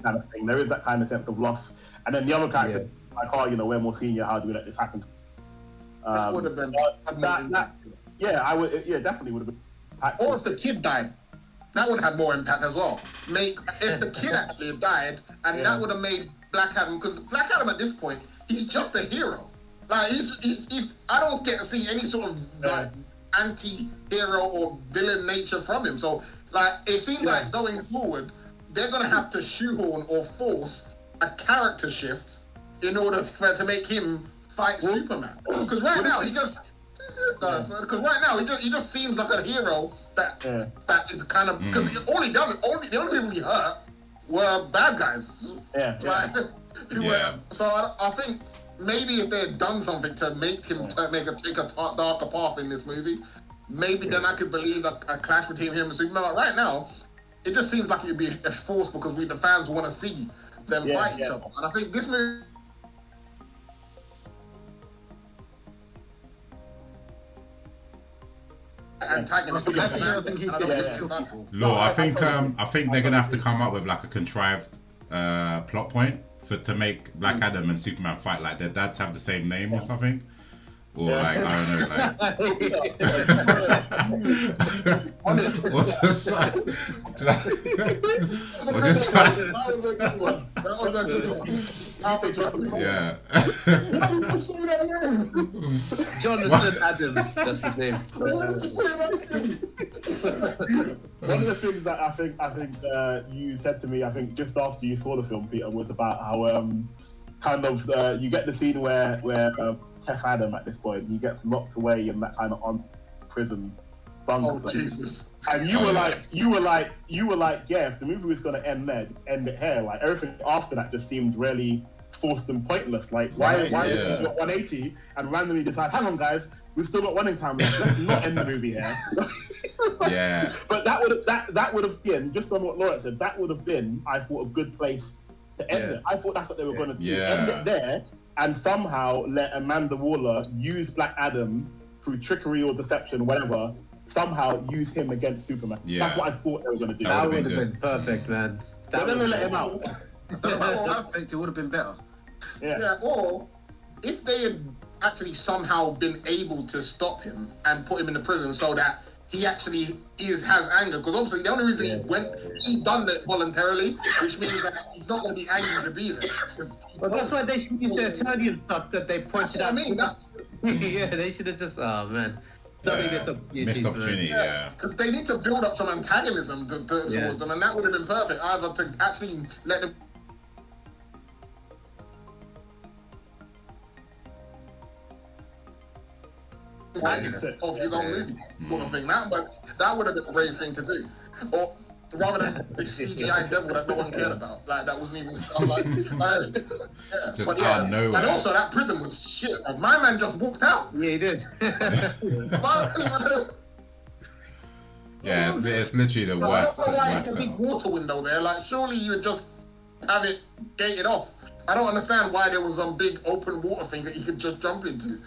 kind of thing. There is that kind of sense of loss, and then the other character like, we're more senior. How do we let this happen? That would have been I would. Yeah, definitely would have been. Or if the kid died, that would have had more impact as well. If the kid actually had died, and that would have made Black Adam, because Black Adam at this point, he's just a hero. Like he's I don't get to see any sort of like anti-hero or villain nature from him. So like it seems like going forward, they're gonna have to shoehorn or force a character shift in order to make him fight Superman. Because right now he just seems like a hero that is kind of, because the only people he hurt were bad guys. So I think maybe if they had done something to make him take a darker path in this movie, maybe then I could believe a clash between him and Superman. But right now, it just seems like it would be a force because the fans want to see them fight each other. And I think this movie. Antagonist. Law, I think they're gonna have to come up with like a contrived plot point to make Black Adam and Superman fight, like their dads have the same name or something. Or like, I don't know, like or just like yeah. Jonathan Adam, that's his name. One of the things that I think you said to me, I think just after you saw the film, Peter, was about how you get the scene where Tef Adam at this point, he gets locked away in that kind of prison bunker place. Jesus! And you were like, yeah, if the movie was going to end there, just end it here. Like everything after that just seemed really forced and pointless. Like why did we go 180 and randomly decide, hang on guys, we've still got running time left. Let's not end the movie here. Yeah. But that would have been, just on what Lawrence said, that would have been, I thought, a good place to end it. I thought that's what they were going to do. End it there and somehow let Amanda Waller use Black Adam through trickery or deception, whatever, somehow use him against Superman. Yeah. That's what I thought they were going to do. That would have been perfect, man. But then they let him out. I think it would have been better. Yeah, or if they had actually somehow been able to stop him and put him in the prison so that he actually has anger, because obviously the only reason he done that voluntarily, which means that he's not going to be angry to be there. Well, that's why they should use the attorney and stuff that they pointed out. Yeah, they should have just, oh man. Missed opportunity, because they need to build up some antagonism towards them, and that would have been perfect. Either to actually let them protagonist of his own movie, sort of thing. That would have been a brave thing to do, or rather than this CGI devil that no one cared about, like that wasn't even yeah. Just But out of nowhere. and also that prison was shit. My man just walked out. Yeah, he did. Yeah, it's literally the worst. Like a big water window there. Like, surely you would just have it gated off. I don't understand why there was some big open water thing that he could just jump into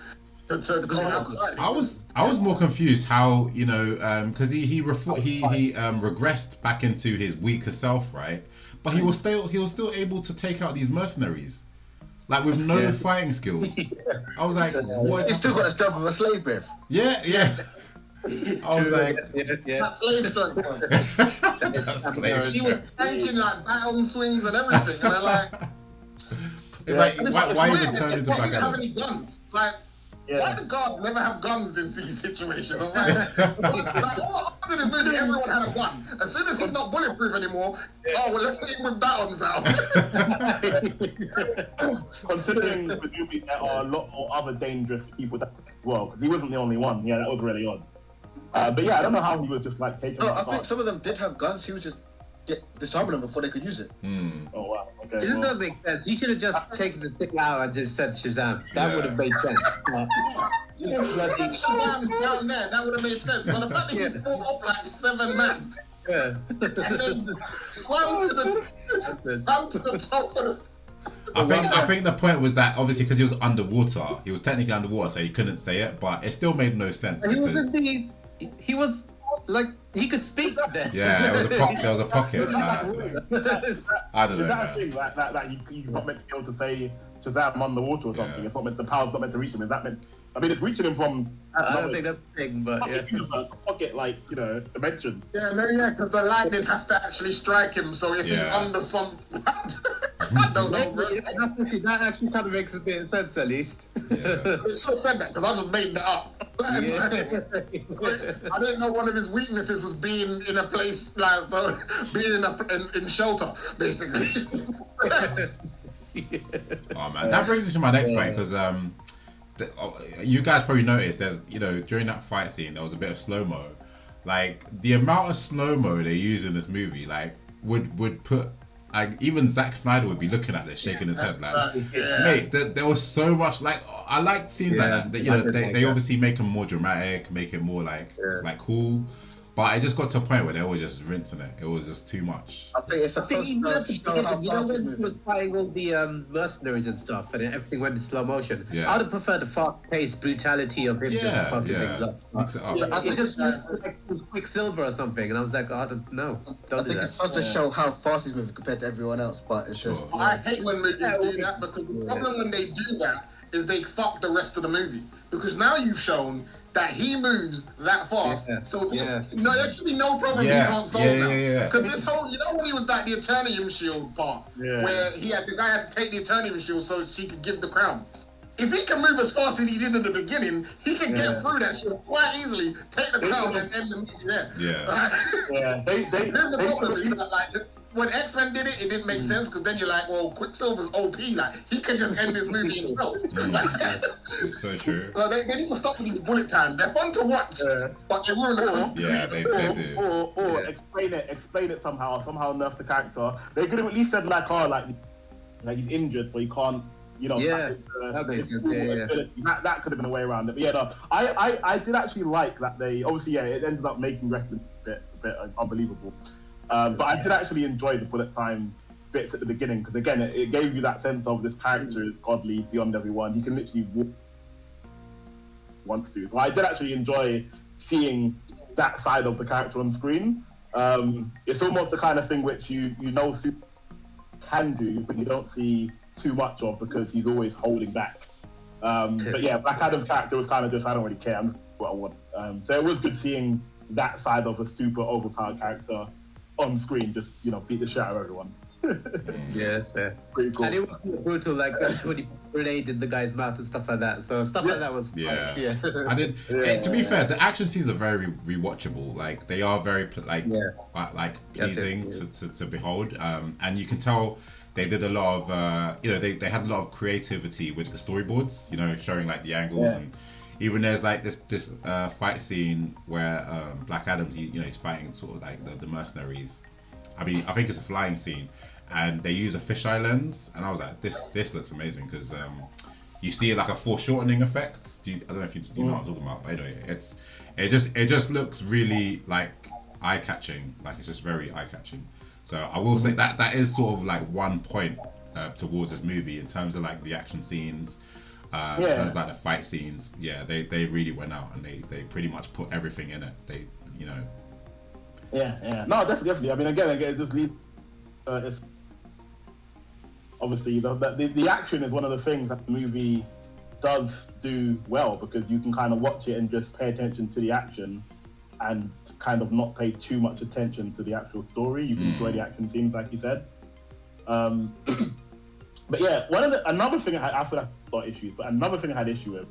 to go outside. I was more confused how, you know, because he regressed back into his weaker self, right? But he was still able to take out these mercenaries, like with no fighting skills. I was like, what? He's still got the strength of a slave, bruv. Yeah. I was like, that slave strength. He was tanking like baton swings and everything, and they're like, it's like why is it turned into Black Adam? How Adam? many guns? Like, why do guards never have guns in these situations? I was like, what in this movie? Everyone had a gun. As soon as he's not bulletproof anymore, let's hit him with batons now. Considering presumably there are a lot more other dangerous people as well, because he wasn't the only one. Yeah, that was really odd. But yeah, I don't know how he was just like taking. No, I think some of them did have guns. He was just disarming them before they could use it. Oh wow. Okay. It does not make sense. You should have just taken the thing out and just said Shazam. That would have made sense. Shazam down there, that would have made sense. But the fact that he fought off like 7 men, and then swam to the top of I think the point was that obviously because he was underwater, he was technically underwater, so he couldn't say it, but it still made no sense. He was in the. He was like he could speak then. Yeah, there was a pocket. I don't know. Is that a thing that he's not meant to be able to say Shazam underwater or something? Yeah. It's not meant. The power's not meant to reach him. Is that meant? I mean, it's reaching him from. I don't think that's the thing, but yeah. Pocket, like, you know, dimension. Yeah, because the lightning has to actually strike him. So if he's under some, I don't know. That actually kind of makes a bit of sense, at least. Yeah. It should have said that because I just made that up. I didn't know one of his weaknesses was being in a place like so, being in shelter, basically. Oh man, that brings us to my next point because you guys probably noticed there's, you know, during that fight scene there was a bit of slow mo. Like the amount of slow mo they use in this movie, like would put. Like even Zack Snyder would be looking at this, shaking his head like, mate, there was so much. Like I like scenes like that. You know, they obviously make them more dramatic, make it more like cool. But it just got to a point where they were just rinsing it. It was just too much. I think it's supposed to show how you know fast when he was fighting all the mercenaries and stuff, and everything went in slow motion. Yeah. I'd have preferred the fast-paced brutality of him just fucking things up. Mix it up. It just looked like it was Quicksilver or something, and I was like, I don't know. I think it's supposed to show how fast he's moving compared to everyone else, but it's just. I hate when movies do that because the problem when they do that is they fuck the rest of the movie because now you've shown that he moves that fast. So there should be no problem he can't solve now. Because this whole, you know when he was like the Eternium shield part, where the guy had to take the Eternium shield so she could give the crown. If he can move as fast as he did in the beginning, he can get through that shit quite easily, take the crown and end the movie there. There's the problem is that like when X-Men did it, it didn't make sense because then you're like, well, Quicksilver's OP, like he can just end this movie himself. It's so true. So they need to stop with these bullet time. They're fun to watch, but they ruin the concept. Yeah, they do. Or explain it somehow nerf the character. They could have at least said like he's injured, so he can't. You know, that makes sense. That could have been a way around it. But yeah, no, I did actually like that they obviously it ended up making wrestling a bit unbelievable. But I did actually enjoy the bullet time bits at the beginning because again it gave you that sense of this character is godly, he's beyond everyone. He can literally walk wants to. So I did actually enjoy seeing that side of the character on screen. It's almost the kind of thing which you know Super can do, but you don't see too much of because he's always holding back. But yeah, Black Adam's character was kind of just I don't really care. I'm just what I want. So it was good seeing that side of a super overpowered character on screen, just beat the shit out of everyone. Yeah, that's fair. Pretty cool. And it was brutal, like when he grenade in the guy's mouth and stuff like that. So stuff like that was fun. I did. To be fair, the action scenes are very rewatchable. Like they are very pleasing to behold. And you can tell they did a lot of they had a lot of creativity with the storyboards. Showing like the angles and even there's like this fight scene where Black Adam's he's fighting sort of like the mercenaries. I mean, I think it's a flying scene, and they use a fisheye lens, and I was like, this looks amazing because you see like a foreshortening effect. I don't know if you know what I'm talking about, but anyway, it just looks really like eye catching. Like it's just very eye catching. So I will say that is sort of like one point towards this movie in terms of like the action scenes. In terms of like the fight scenes, they really went out and they pretty much put everything in it. They No, definitely. I mean, again, it just leads. It's obviously the action is one of the things that the movie does do well, because you can kind of watch it and just pay attention to the action and kind of not pay too much attention to the actual story. You can enjoy the action scenes, like you said. But yeah, another thing I feel like I got issues, but another thing I had issue with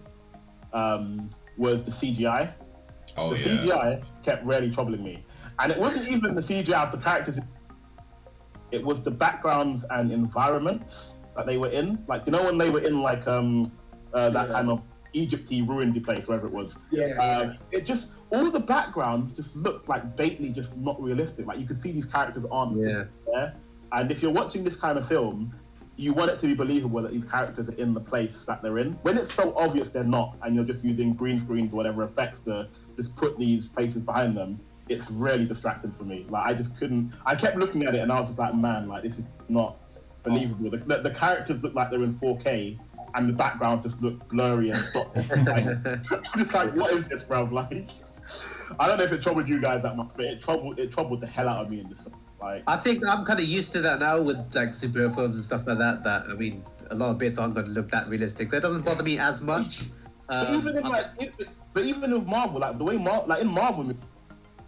was the CGI. The CGI kept really troubling me, and it wasn't even the CGI of the characters. It was the backgrounds and environments that they were in. Like, when they were in like that kind of Egypty ruinedy place, wherever it was. It just, all the backgrounds just looked like blatantly just not realistic. Like, you could see these characters aren't there. And if you're watching this kind of film, you want it to be believable that these characters are in the place that they're in. When it's so obvious they're not, and you're just using green screens or whatever effects to just put these places behind them, it's really distracting for me. Like, I just couldn't. I kept looking at it and I was just like, man, like, this is not believable. The characters look like they're in 4K, and the backgrounds just look blurry and stop. It's like, what is this, bro? Like, I don't know if it troubled you guys that much, but it troubled the hell out of me in this film. Like, I think I'm kind of used to that now with like superhero films and stuff like that. That, I mean, a lot of bits aren't going to look that realistic, so it doesn't bother me as much. But even with Marvel, like the way in Marvel,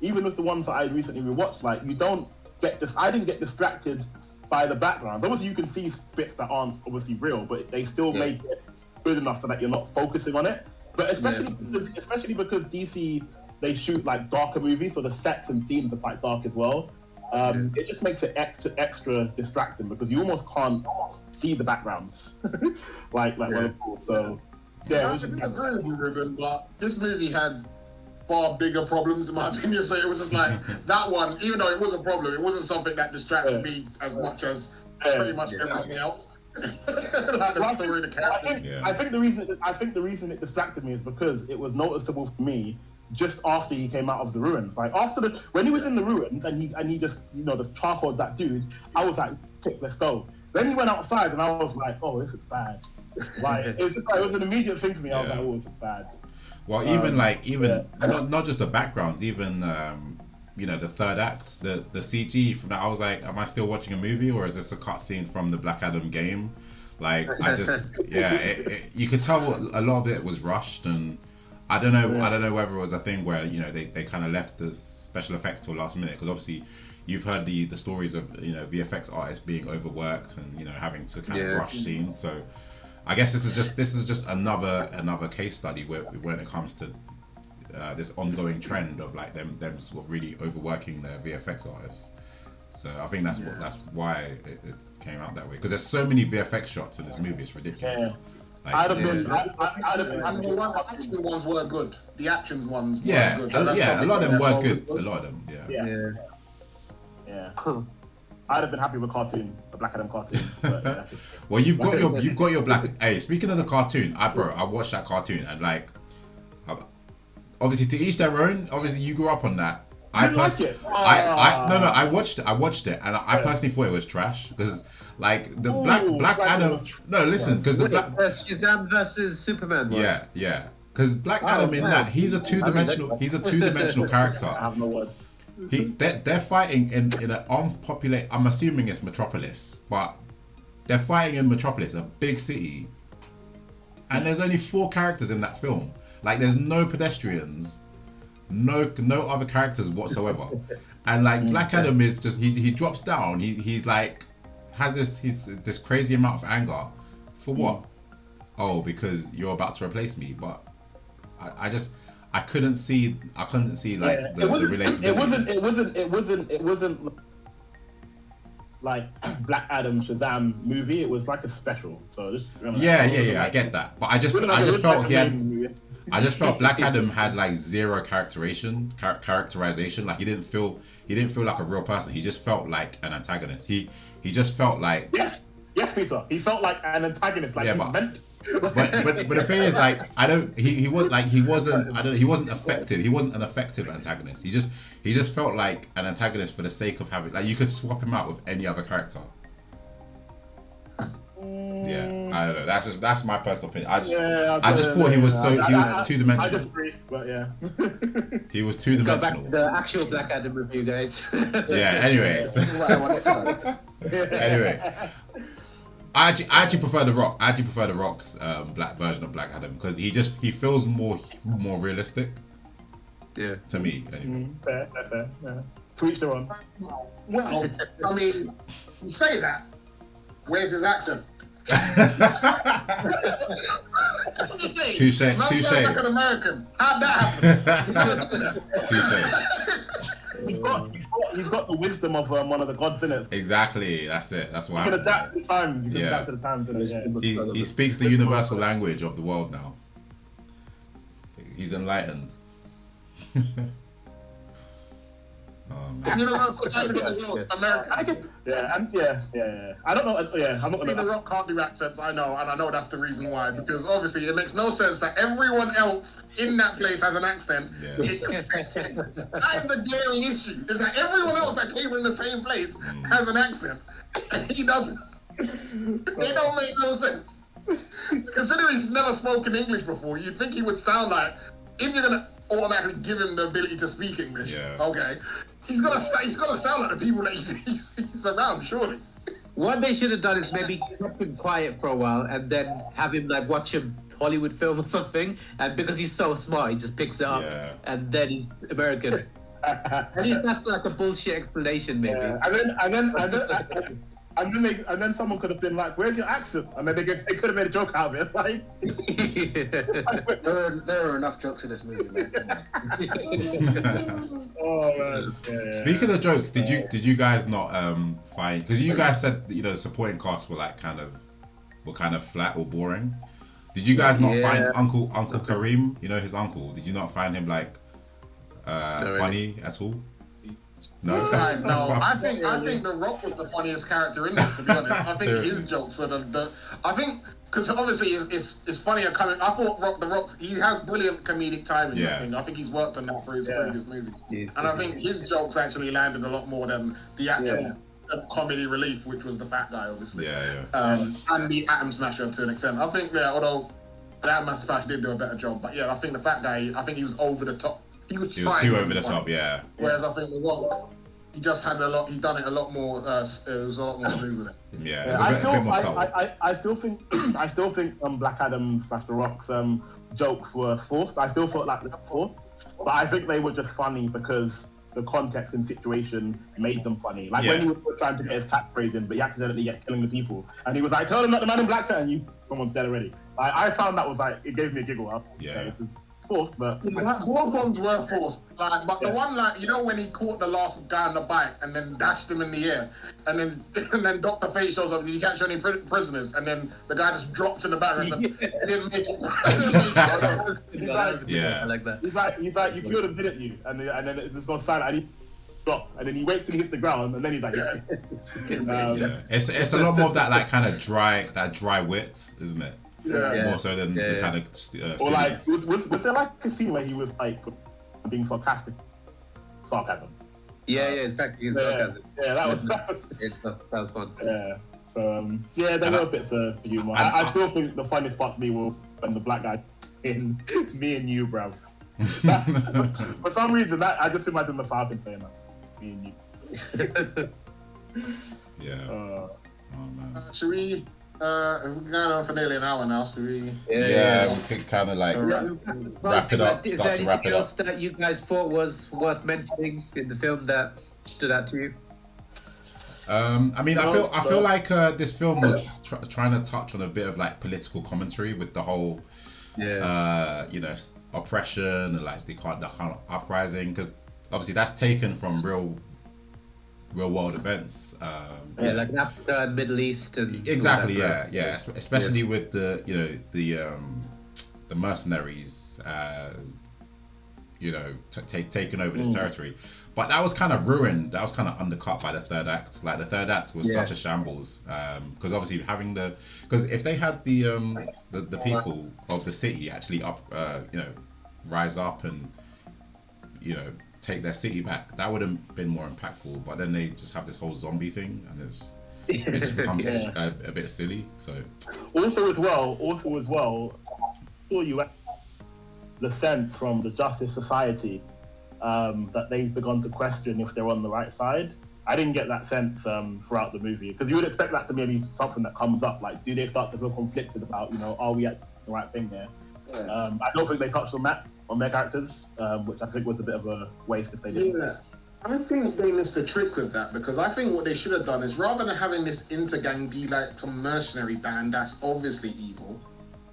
even with the ones that I recently rewatched, like, you don't get this. I didn't get distracted by the background. Obviously, you can see bits that aren't obviously real, but they still make it good enough so that you're not focusing on it. But especially because DC, they shoot like darker movies, so the sets and scenes are quite dark as well. It just makes it extra distracting because you almost can't see the backgrounds. So yeah, I agree with you, Ruben, but this movie had far bigger problems in my opinion. So it was just like that one, even though it was a problem, it wasn't something that distracted me as much as pretty much everything else. Like the story, the character. I think the reason it distracted me is because it was noticeable for me just after he came out of the ruins. Like, when he was in the ruins and he just just charcoaled that dude, I was like, sick, let's go. Then he went outside and I was like, oh, this is bad. Like, it was just like, it was an immediate thing for me. I was like, oh, this is bad. Well, even not just the backgrounds, even the third act, the CG from that, I was like, am I still watching a movie or is this a cutscene from the Black Adam game? Like, I just you could tell a lot of it was rushed, and I don't know whether it was a thing where they kind of left the special effects till last minute, because obviously you've heard the stories of VFX artists being overworked and having to kind of rush scenes. So I guess this is just another case study when it comes to this ongoing trend of like them sort of really overworking their VFX artists. So I think that's why it came out that way, because there's so many VFX shots in this movie. It's ridiculous. Like, I'd have been happy. The action ones were good. The actions ones were good. So a lot of them were good. A lot of them, yeah. I'd have been happy with the Black Adam cartoon. But, well, you've got your Black. Hey, speaking of the cartoon, I watched that cartoon and like, obviously to each their own. Obviously, you grew up on that. I watched it, and I personally thought it was trash because. Like the Black Adam. No, listen, because the Black Shazam versus Superman. Yeah. Because Black Adam in that he's a two-dimensional character. I have no words. They're fighting in an unpopulated. I'm assuming it's Metropolis, but they're fighting in Metropolis, a big city, and there's only 4 characters in that film. Like, there's no pedestrians, no other characters whatsoever, and like Black Adam is just he drops down. He's like. Has this crazy amount of anger for what? Oh, because you're about to replace me. But I couldn't see like the relatability. It wasn't like Black Adam Shazam movie. It was like a special. So just I get that. But I just felt he had. I just felt Black Adam had like zero characterization. Like he didn't feel like a real person. He just felt like an antagonist. He just felt like Yes, Peter. He felt like an antagonist. Like Yeah, he but- meant. but the thing is, like, I don't. He was like he wasn't. I don't. He wasn't effective. He wasn't an effective antagonist. He just felt like an antagonist for the sake of having. Like you could swap him out with any other character. Yeah, I don't know. That's my personal opinion. I just thought he was two dimensional. I disagree, but yeah. He was two Go back to dimensional. the actual Black Adam review, guys. Yeah. Anyways. We'll write that one next time. Anyway. I actually prefer the Rock. I actually prefer the Rock's black version of Black Adam because he feels more realistic Yeah. to me. Anyway. Fair. Yeah. To each their own. Well, I mean, you say that. Where's his accent? I'm just saying. Touche, Man touche. sounds like an American. How'd that happen? He's never done that. He's got the wisdom of one of the gods in it. Exactly. That's it. That's You what can happened. adapt to the times. You can Yeah. adapt to the times. innit? Yeah. He speaks the universal language of the world now. He's enlightened. Oh, man. Universal language of the world, American. Yeah. I don't know. Yeah, I'm not I mean, The gonna. Rock can't do accents, I know, and I know that's the reason why, because obviously it makes no sense that everyone else in that place has an accent, Yeah. except him. That is the glaring issue, is that everyone else that came from the same place has an accent, and he doesn't. They don't make no sense. Considering he's never spoken English before, you'd think he would sound like, if you're gonna automatically give him the ability to speak English, Yeah. okay, he's gonna sound like the people that he's around, surely. What they should have done is maybe kept him quiet for a while and then have him like watch a Hollywood film or something. And because he's so smart, he just picks it up Yeah. and then he's American. At least that's like a bullshit explanation, maybe. Yeah. And then someone could have been like, "Where's your accent?" And then they could have made a joke out of it. Like, There are enough jokes in this movie, man. oh man. Yeah. Speaking of jokes, did you guys not find, because you guys said the supporting cast were like kind of flat or boring. Did you guys not Yeah. find Uncle Kareem, his uncle? Did you not find him like really. funny at all? No. Right, no, I think The Rock was the funniest character in this. To be honest, I think his jokes were I think because obviously it's funnier coming. I thought The Rock, he has brilliant comedic timing. Yeah. I think he's worked on that for his previous movies, He's and I think his jokes actually landed a lot more than the actual comedy relief, which was the fat guy, obviously. Yeah. And the Atom Smasher to an extent. I think although the Atom Smasher did do a better job, but yeah, I think the fat guy, I think he was over the top. He was He was trying too to over be the funny. top, yeah. Whereas I think The Rock, he just had he done it a lot more, it was a lot more smooth with it. Yeah, Yeah, it was a bit more subtle. I still think Black Adam / The Rock's jokes were forced. I still felt like they were forced, but I think they were just funny because the context and situation made them funny. Like when he was trying to get his catchphrase in, but he accidentally kept killing the people, and he was like, "Tell them not the man in black," and someone's dead already. I found that was like, it gave me a giggle. Yeah. This is forced, but Both ones were forced. But the one, when he caught the last guy on the bike and then dashed him in the air, and then Dr. Fate shows up, did you catch any prisoners? And then the guy just drops in the back and said, I didn't make it. Yeah. I like that. he's like, "You killed him, didn't you?" And then it just goes silent, and he drop, and then he waits till he hits the ground, and then he's like, Yeah. It's a lot more of that like kind of dry wit, isn't it? Yeah. More so than the kind of Or like, serious. was there like a scene where he was like being sarcasm? Yeah, it's back in sarcasm. Yeah, that was That was fun. yeah. So there were bits of humor. I still think the funniest part to me was when the black guy in "Me and You, bruv." For some reason, that I just imagine the Falcon saying that. "Me and you." Yeah. Oh man. Should we, we're going on for nearly an hour now, so we... Yeah, we could kind of like wrap it up. Is Start there to wrap anything it else up. that you guys thought was worth mentioning in the film that stood out to you? I mean, I feel like this film was trying to touch on a bit of like political commentary with the whole, oppression and like the kind of uprising, because obviously that's taken from real world events. Like Africa and Middle East and Exactly. all that, Yeah. Especially with the the mercenaries, taking over this territory. But that was kind of ruined. That was kind of undercut by the third act. Like the third act was such a shambles. Because obviously because if they had the people of the city actually rise up and take their city back, that would have been more impactful. But then they just have this whole zombie thing, and it just becomes a bit silly. So also as well, sure you have the sense from the Justice Society that they've begun to question if they're on the right side. I didn't get that sense throughout the movie, because you would expect that to maybe something that comes up, like, do they start to feel conflicted about, are we at the right thing here? I don't think they touched on that on their characters, which I think was a bit of a waste if they did. Yeah. I think they missed a trick with that, because I think what they should have done is, rather than having this intergang be like some mercenary band that's obviously evil,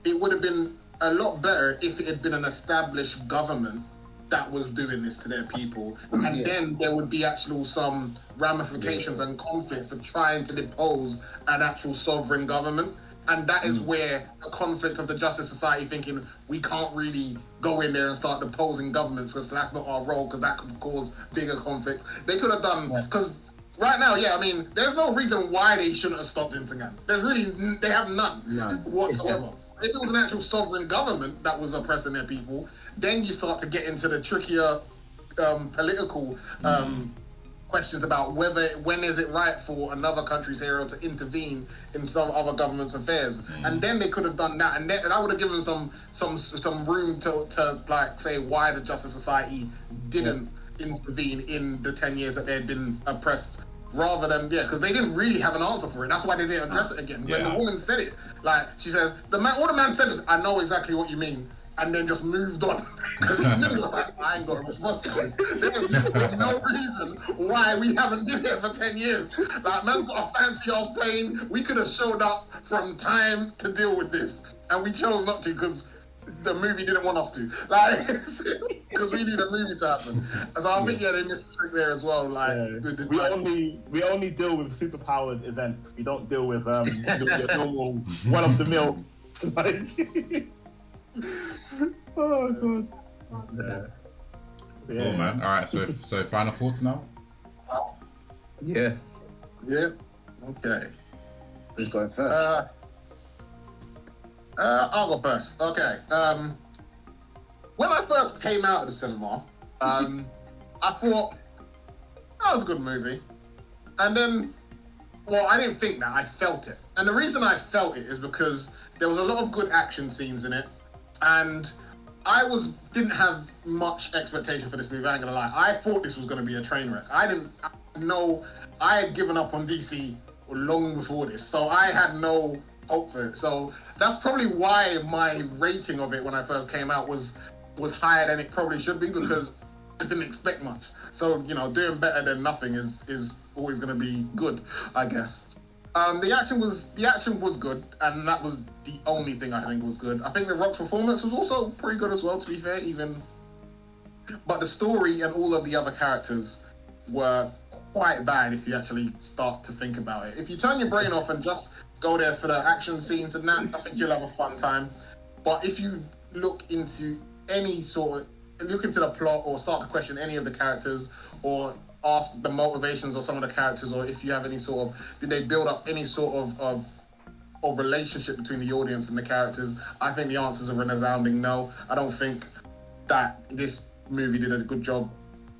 it would have been a lot better if it had been an established government that was doing this to their people, and then there would be actual some ramifications and conflict for trying to depose an actual sovereign government. And that is where the conflict of the Justice Society thinking we can't really go in there and start deposing governments because that's not our role, because that could cause bigger conflict. They could have done, because right now, there's no reason why they shouldn't have stopped Intergang. They have none whatsoever. If it was an actual sovereign government that was oppressing their people, then you start to get into the trickier political questions about when is it right for another country's hero to intervene in some other government's affairs. And then they could have done that, and I would have given some room to like say why the Justice Society didn't intervene in the 10 years that they had been oppressed, rather than because they didn't really have an answer for it. That's why they didn't address it again. When the woman said it, like she says, all the man said is, "I know exactly what you mean," and then just moved on, because he knew. He was like, "I ain't got a response to this. There's no reason why we haven't been here for 10 years. Like, man's got a fancy ass plane. We could have showed up from time to deal with this, and we chose not to because the movie didn't want us to. Like, because we need a movie to happen." So I think they missed the trick there as well. Like, we only deal with superpowered events. We don't deal with your normal one of the mill. Like, oh god. Oh man. All right. So final thoughts now. Yeah. Okay. Who's going first? I'll go first. Okay. When I first came out of the cinema, I thought that was a good movie, and then, I didn't think that. I felt it, and the reason I felt it is because there was a lot of good action scenes in it, and I didn't have much expectation for this movie. I ain't gonna lie. I thought this was gonna be a train wreck. I had given up on DC long before this, so I had no hope for it. So that's probably why my rating of it when I first came out was higher than it probably should be, because I just didn't expect much. So doing better than nothing is always going to be good, I guess. The action was good, and that was the only thing I think was good. I think The Rock's performance was also pretty good as well, to be fair. But the story and all of the other characters were quite bad if you actually start to think about it. If you turn your brain off and just go there for the action scenes and that, I think you'll have a fun time. But if you look into the plot, or start to question any of the characters, or ask the motivations of some of the characters, or if you have any did they build up any sort of relationship between the audience and the characters, I think the answers are a resounding no. I don't think that this movie did a good job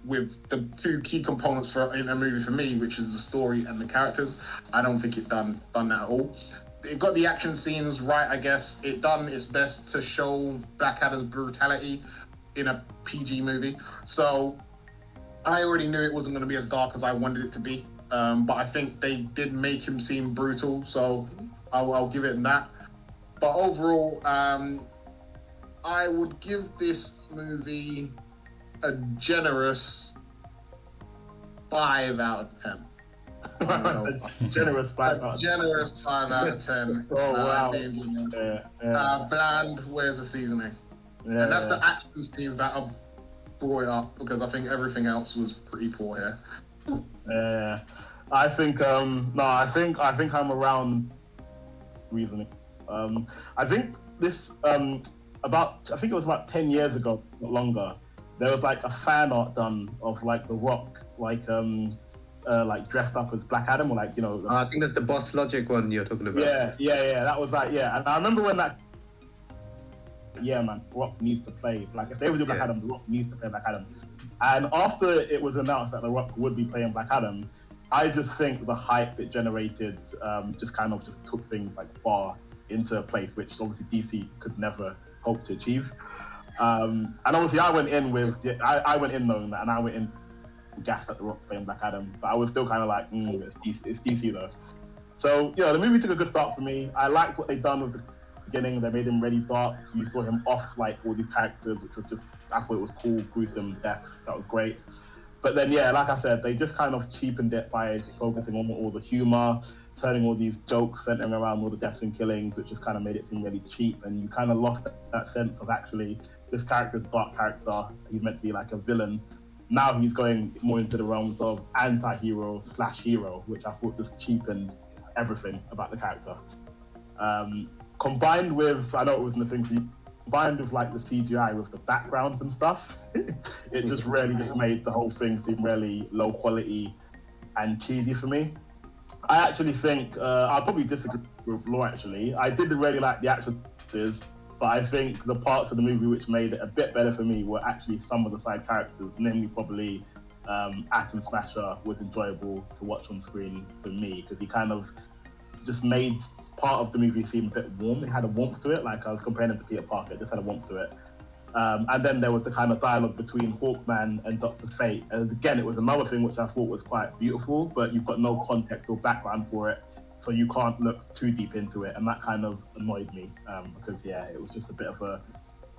with the two key components in a movie for me, which is the story and the characters. I don't think it done that at all. It got the action scenes right, I guess. It done its best to show Black Adam's brutality in a PG movie. So I already knew it wasn't going to be as dark as I wanted it to be. But I think they did make him seem brutal, so I'll give it that. But overall, I would give this movie a generous 5 out of 10. Generous 5 out of 10. Generous 5 out of 10. Oh, wow. Bland, where's the seasoning? And that's the action scenes that are brought up, because I think everything else was pretty poor here. I think I think I'm around reasoning. I think this I think it was about 10 years ago, not longer. There was like a fan art done of like The Rock, like dressed up as Black Adam, or like, you know. I think that's the Boss Logic one you're talking about. Yeah. That was like, yeah. And I remember when that. Yeah, man, Rock needs to play. Like, if they ever do Black Adam, The Rock needs to play Black Adam. And after it was announced that The Rock would be playing Black Adam, I just think the hype it generated just kind of just took things like far into a place which obviously DC could never hope to achieve. And obviously I went in knowing that, and I went in gassed at The Rock playing Black Adam, but I was still kind of like, it's DC though. So, you know, the movie took a good start for me. I liked what they'd done with the beginning. They made him really dark. You saw him off like all these characters, which was just, I thought it was cool, gruesome death. That was great. But then, yeah, like I said, they just kind of cheapened it by focusing on all the humor, turning all these jokes centering around all the deaths and killings, which just kind of made it seem really cheap. And you kind of lost that sense of actually this character's dark character. He's meant to be like a villain. Now he's going more into the realms of anti-hero / hero, which I thought just cheapened everything about the character. Combined with, I know it wasn't a thing for you, combined with like the CGI with the backgrounds and stuff, it just really just made the whole thing seem really low quality and cheesy for me. I actually think, I'll probably disagree with Law actually. I did really like the action, but I think the parts of the movie which made it a bit better for me were actually some of the side characters, namely probably Atom Smasher was enjoyable to watch on screen for me, because he kind of just made part of the movie seem a bit warm. It had a warmth to it, like I was comparing him to Peter Parker, it just had a warmth to it. And then there was the kind of dialogue between Hawkman and Dr. Fate. And again, it was another thing which I thought was quite beautiful, but you've got no context or background for it, so you can't look too deep into it. And that kind of annoyed me, because yeah, it was just a bit of a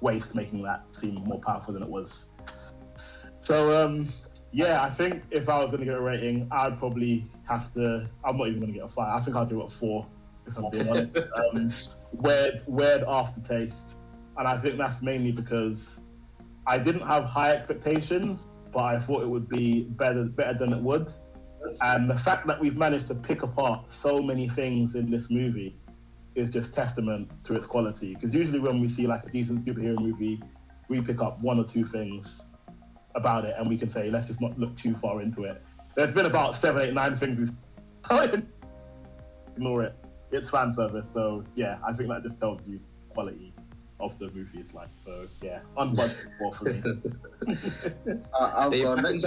waste making that seem more powerful than it was. So yeah, I think if I was going to get a rating, I'd probably have to, I'm not even going to get a 5. I think I'll do a 4, if I'm being honest. Weird aftertaste. And I think that's mainly because I didn't have high expectations, but I thought it would be better than it would. And the fact that we've managed to pick apart so many things in this movie is just testament to its quality. Because usually when we see like a decent superhero movie, we pick up 1 or 2 things about it and we can say, let's just not look too far into it. There's been about 7, 8, 9 things we've ignore it. It's fan service. So yeah, I think that just tells you quality of the movie is like. So yeah, unbudgeted for me. I'll go next.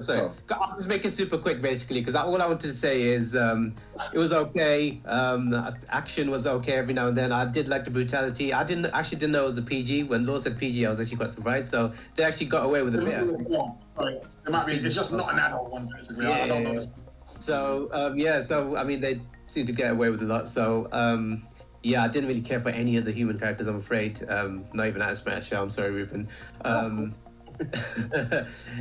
Sorry, I'll just make it super quick basically, because all I wanted to say is it was okay. Action was okay every now and then. I did like the brutality. I didn't know it was a PG. When Law said PG, I was actually quite surprised. So they actually got away with a bit. It might be. It's just not an adult one basically. I don't know. So so I mean they seem to get away with a lot. So yeah, I didn't really care for any of the human characters, I'm afraid. Not even Atom Smasher. I'm sorry, Ruben.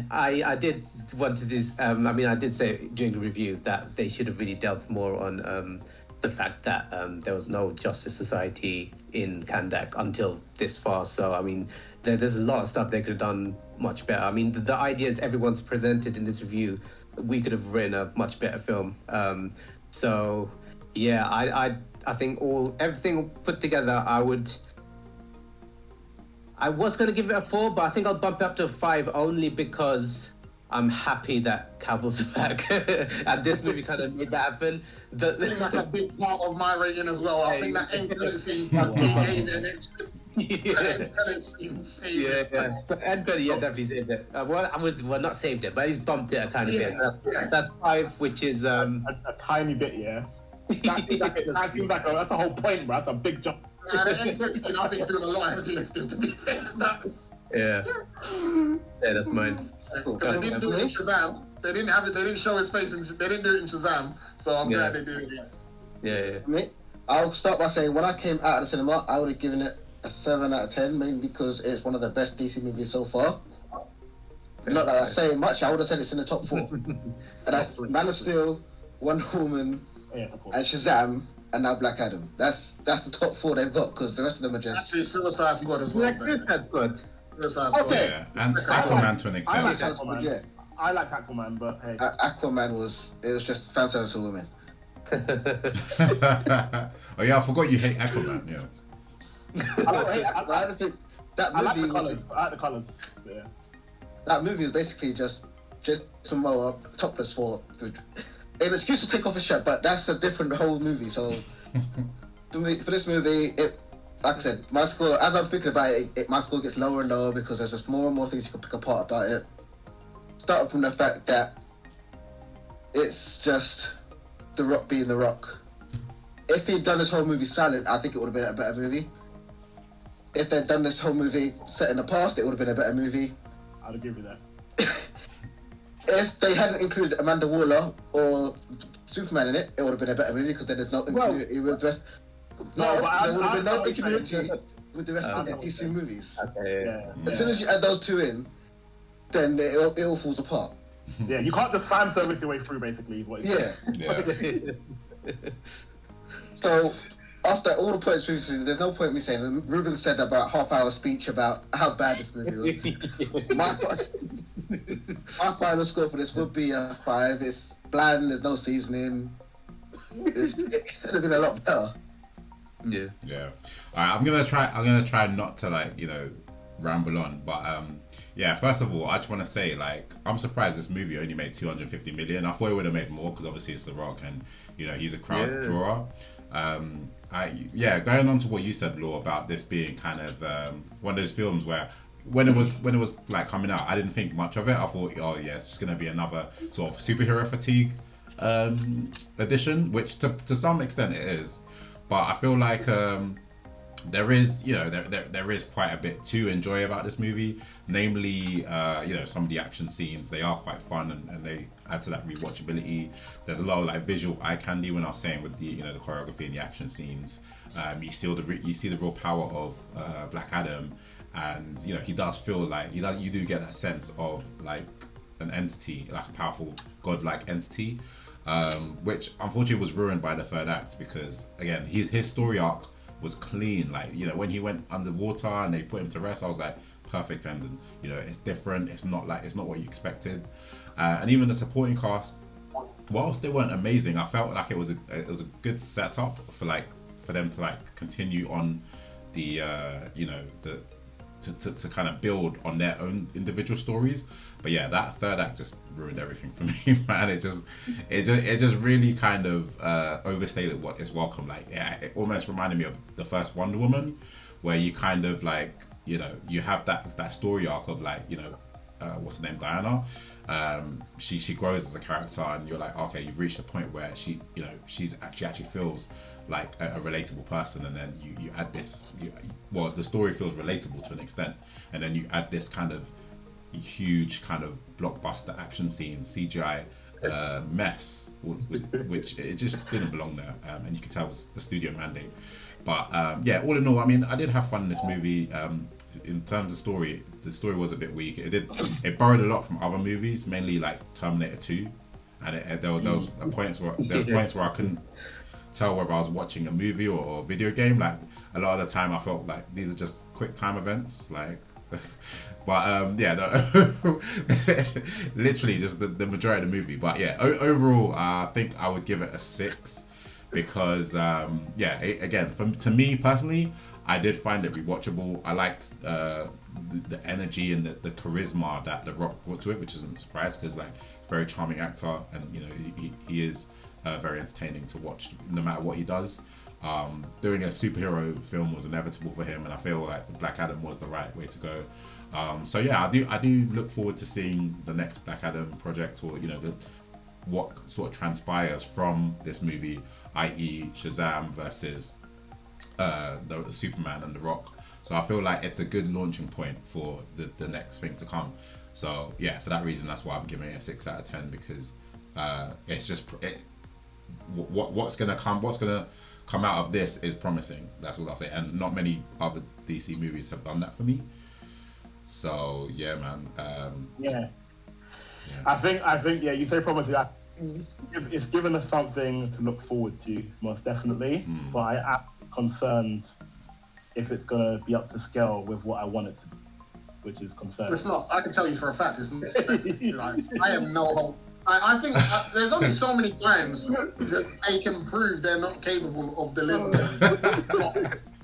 I did want to do. I did say during the review that they should have really delved more on the fact that there was no Justice Society in Kandak until this far. So I mean, there's a lot of stuff they could have done much better. I mean, the ideas everyone's presented in this review, we could have written a much better film. So yeah, I think everything put together, I was going to give it a 4, but I think I'll bump it up to a 5 only because I'm happy that Cavill's back. And this movie kind of made that happen. I think that's a big part of my rating as well. I think that end credit scene gave it an extra. End credit scene saved it. End credit, definitely saved it. Well, not saved it, but he's bumped it a tiny bit. So that's 5, which is... a tiny bit, yeah. That seems like that's the whole point, bro. That's a big jump. The end credit scene, I think, is doing a lot of heavy lifting, to be fair. Yeah, that's mine. Because they didn't do it in Shazam. They didn't show his face, and they didn't do it in Shazam. So I'm glad they did it here. Yeah. I'll start by saying when I came out of the cinema, I would have given it a 7 out of 10, mainly because it's one of the best DC movies so far. Not that I'm saying much, I would have said it's in the top 4. And that's Man of Steel, Wonder Woman, and Shazam, and now Black Adam. That's the top 4 they've got, because the rest of them are just... Actually, Suicide Squad as well. Suicide Squad. Suicide Squad. Okay. Yeah. And Aquaman to an extent. I like Aquaman. I like Aquaman, but hey. Aquaman was just fan service for women. Oh yeah, I forgot you hate Aquaman. Yeah. I don't think that I like movie the colours. I like the colours. Yeah. that movie is basically just Momoa topless for an excuse to take off his shirt, but that's a different whole movie. So for this movie, like I said, my score, as I'm thinking about it, my score gets lower and lower because there's just more and more things you can pick apart about it. Starting from the fact that it's just The Rock being The Rock. If he'd done this whole movie silent, I think it would have been a better movie. If they'd done this whole movie set in the past, it would have been a better movie. I'd agree with that. If they hadn't included Amanda Waller or Superman in it, it would have been a better movie because then there's no continuity with the rest. No, but there would have been no I'm saying- continuity with the rest of the DC movies. Okay. Yeah. As soon as you add those two in, then it all falls apart. Yeah, you can't just fan service your way through. Basically, is what. It's Yeah. So after all the points previously, there's no point in me saying. Ruben said about half-hour speech about how bad this movie was. My final score for this would be a 5. It's bland. There's no seasoning. It should have been a lot better. Yeah. Yeah. All right, I'm gonna try not to ramble on, but yeah. First of all, I just want to say I'm surprised this movie only made 250 million. I thought it would have made more because obviously it's The Rock and he's a crowd drawer. Going on to what you said, Law, about this being kind of one of those films where when it was coming out, I didn't think much of it. I thought, oh yeah, it's just gonna be another sort of superhero fatigue edition, which to some extent it is. But I feel like there is there is quite a bit to enjoy about this movie. Namely, some of the action scenes, they are quite fun and they add to that rewatchability. There's a lot of visual eye candy when I was saying with the the choreography and the action scenes. You see the real power of Black Adam, and he does feel like you do get that sense of an entity, like a powerful godlike entity. Which unfortunately was ruined by the third act because again his story arc was clean. When he went underwater and they put him to rest, I was like, perfect ending. It's different. It's not what you expected. And even the supporting cast, whilst they weren't amazing, I felt like it was a good setup for them to continue on the to kind of build on their own individual stories. But yeah, that third act just ruined everything for me, man. It just really kind of overstated what is welcome. It almost reminded me of the first Wonder Woman, where you kind of you have that story arc of what's her name, Diana. She grows as a character, and you're like, okay, you've reached a point where she actually feels like a relatable person, and then you add this. The story feels relatable to an extent, and then you add this kind of huge kind of blockbuster action scene CGI mess, which it just didn't belong there, and you could tell it was a studio mandate. But all in all, I mean, I did have fun in this movie. In terms of story, the story was a bit weak. It borrowed a lot from other movies, mainly like Terminator 2, and there was points where I couldn't tell whether I was watching a movie or a video game. A lot of the time I felt like these are just quick time events, but literally just the majority of the movie. But yeah, overall I think I would give it a 6 because to me personally, I did find it rewatchable. I liked the energy and the charisma that The Rock brought to it, which isn't a surprise because very charming actor, and he is very entertaining to watch no matter what he does. Doing a superhero film was inevitable for him, and I feel like Black Adam was the right way to go. I do look forward to seeing the next Black Adam project, or what sort of transpires from this movie, i.e. Shazam versus the Superman and The Rock. So I feel like it's a good launching point for the next thing to come. So yeah, for that reason, that's why I'm giving it a 6 out of 10, because it's just what's gonna come out of this is promising. That's what I'll say, and not many other DC movies have done that for me. So yeah, man. I think you say promising. It's given us something to look forward to, most definitely. But I am concerned if it's gonna be up to scale with what I want it to be, which is concerning. It's not. I can tell you for a fact it's not. I have no hope. I think there's only so many times that they can prove they're not capable of delivering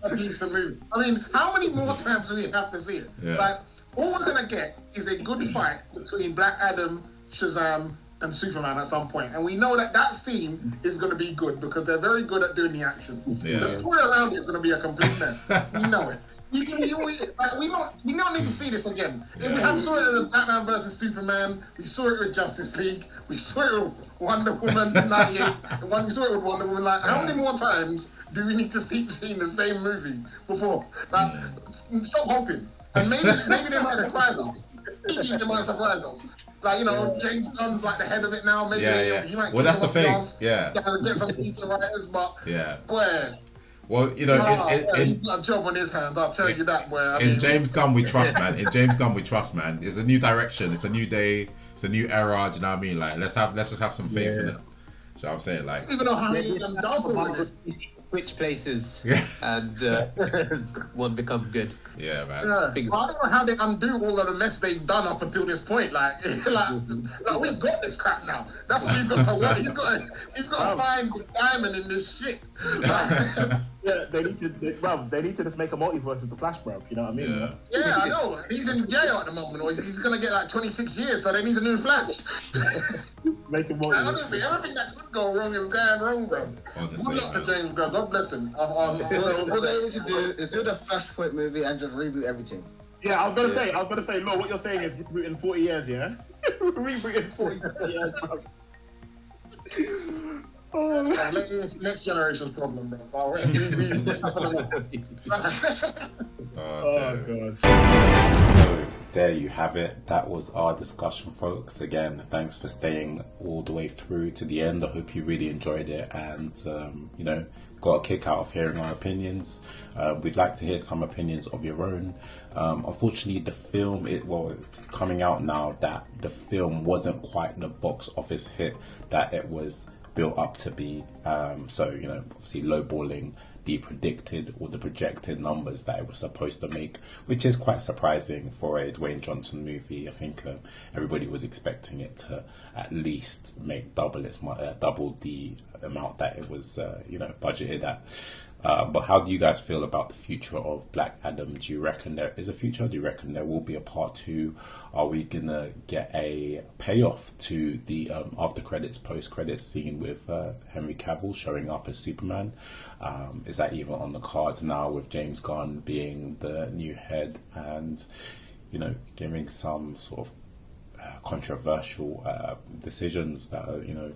a decent movie. I mean, how many more times do we have to see it? Yeah. Like, all we're gonna get is a good fight between Black Adam, Shazam, and Superman at some point, and we know that scene is gonna be good because they're very good at doing the action. Yeah. The story around it is gonna be a complete mess. We know it. We don't need to see this again. Yeah. We saw it in Batman versus Superman. We saw it with Justice League. We saw it with Wonder Woman 98. We saw it with Wonder Woman. Like, how many more times do we need to keep seeing the same movie before? Like, stop hoping. And maybe they might surprise us. Maybe they might surprise us. Like, you know, James Gunn's like the head of it now. Maybe he might. Well, that's the thing. Get some decent writers, but boy. Well, you know, he's got a job on his hands. I'll tell you that. Boy, in James Gunn we trust, man. In James Gunn we trust, man. It's a new direction. It's a new day. It's a new era. Do you know what I mean? Like, let's just have some faith in it. Do you know what I'm saying? Like, even though how many does all this. Switch places and one become good. Yeah, man. Yeah. I don't know how they undo all of the mess they've done up until this point. Like we've got this crap now. That's what he's got to work. He's got to find the diamond in this shit. Yeah, they need to just make a multiverse of the Flash, bro. You know what I mean? Yeah, I know. He's in jail at the moment, or he's gonna get like 26 years, so they need a new Flash. Make a multiverse. Honestly, everything that could go wrong is going wrong, bro. Good luck to James Gunn. God bless him. What they need to do is do the Flashpoint movie and just reboot everything. Yeah, I was gonna say, Lo, what you're saying is rebooting 40 years, yeah? Rebooting 40 years, bro. Next generation's problem, bro. Oh god. So there you have it. That was our discussion, folks. Again, thanks for staying all the way through to the end. I hope you really enjoyed it and you know, got a kick out of hearing our opinions. We'd like to hear some opinions of your own. Unfortunately, the film, it's coming out now that the film wasn't quite the box office hit that it was built up to be. So, you know, obviously lowballing the predicted or the projected numbers that it was supposed to make, which is quite surprising for a Dwayne Johnson movie. I think everybody was expecting it to at least make double the amount that it was, you know, budgeted at. But how do you guys feel about the future of Black Adam? Do you reckon there is a future? Do you reckon there will be a part 2? Are we gonna get a payoff to the after credits, post credits scene with Henry Cavill showing up as Superman? Is that even on the cards now with James Gunn being the new head and, you know, giving some sort of controversial decisions that are, you know,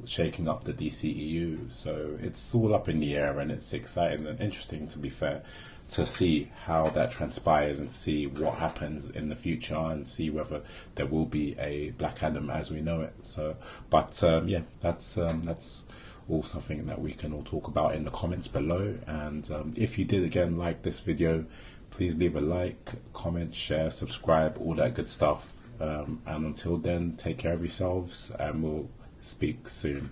shaking up the DCEU? So it's all up in the air, and it's exciting and interesting, to be fair, to see how that transpires and see what happens in the future and see whether there will be a Black Adam as we know it. So, but yeah, that's all something that we can all talk about in the comments below. And if you did again like this video, please leave a like, comment, share, subscribe, all that good stuff. And until then, take care of yourselves, and we'll speak soon.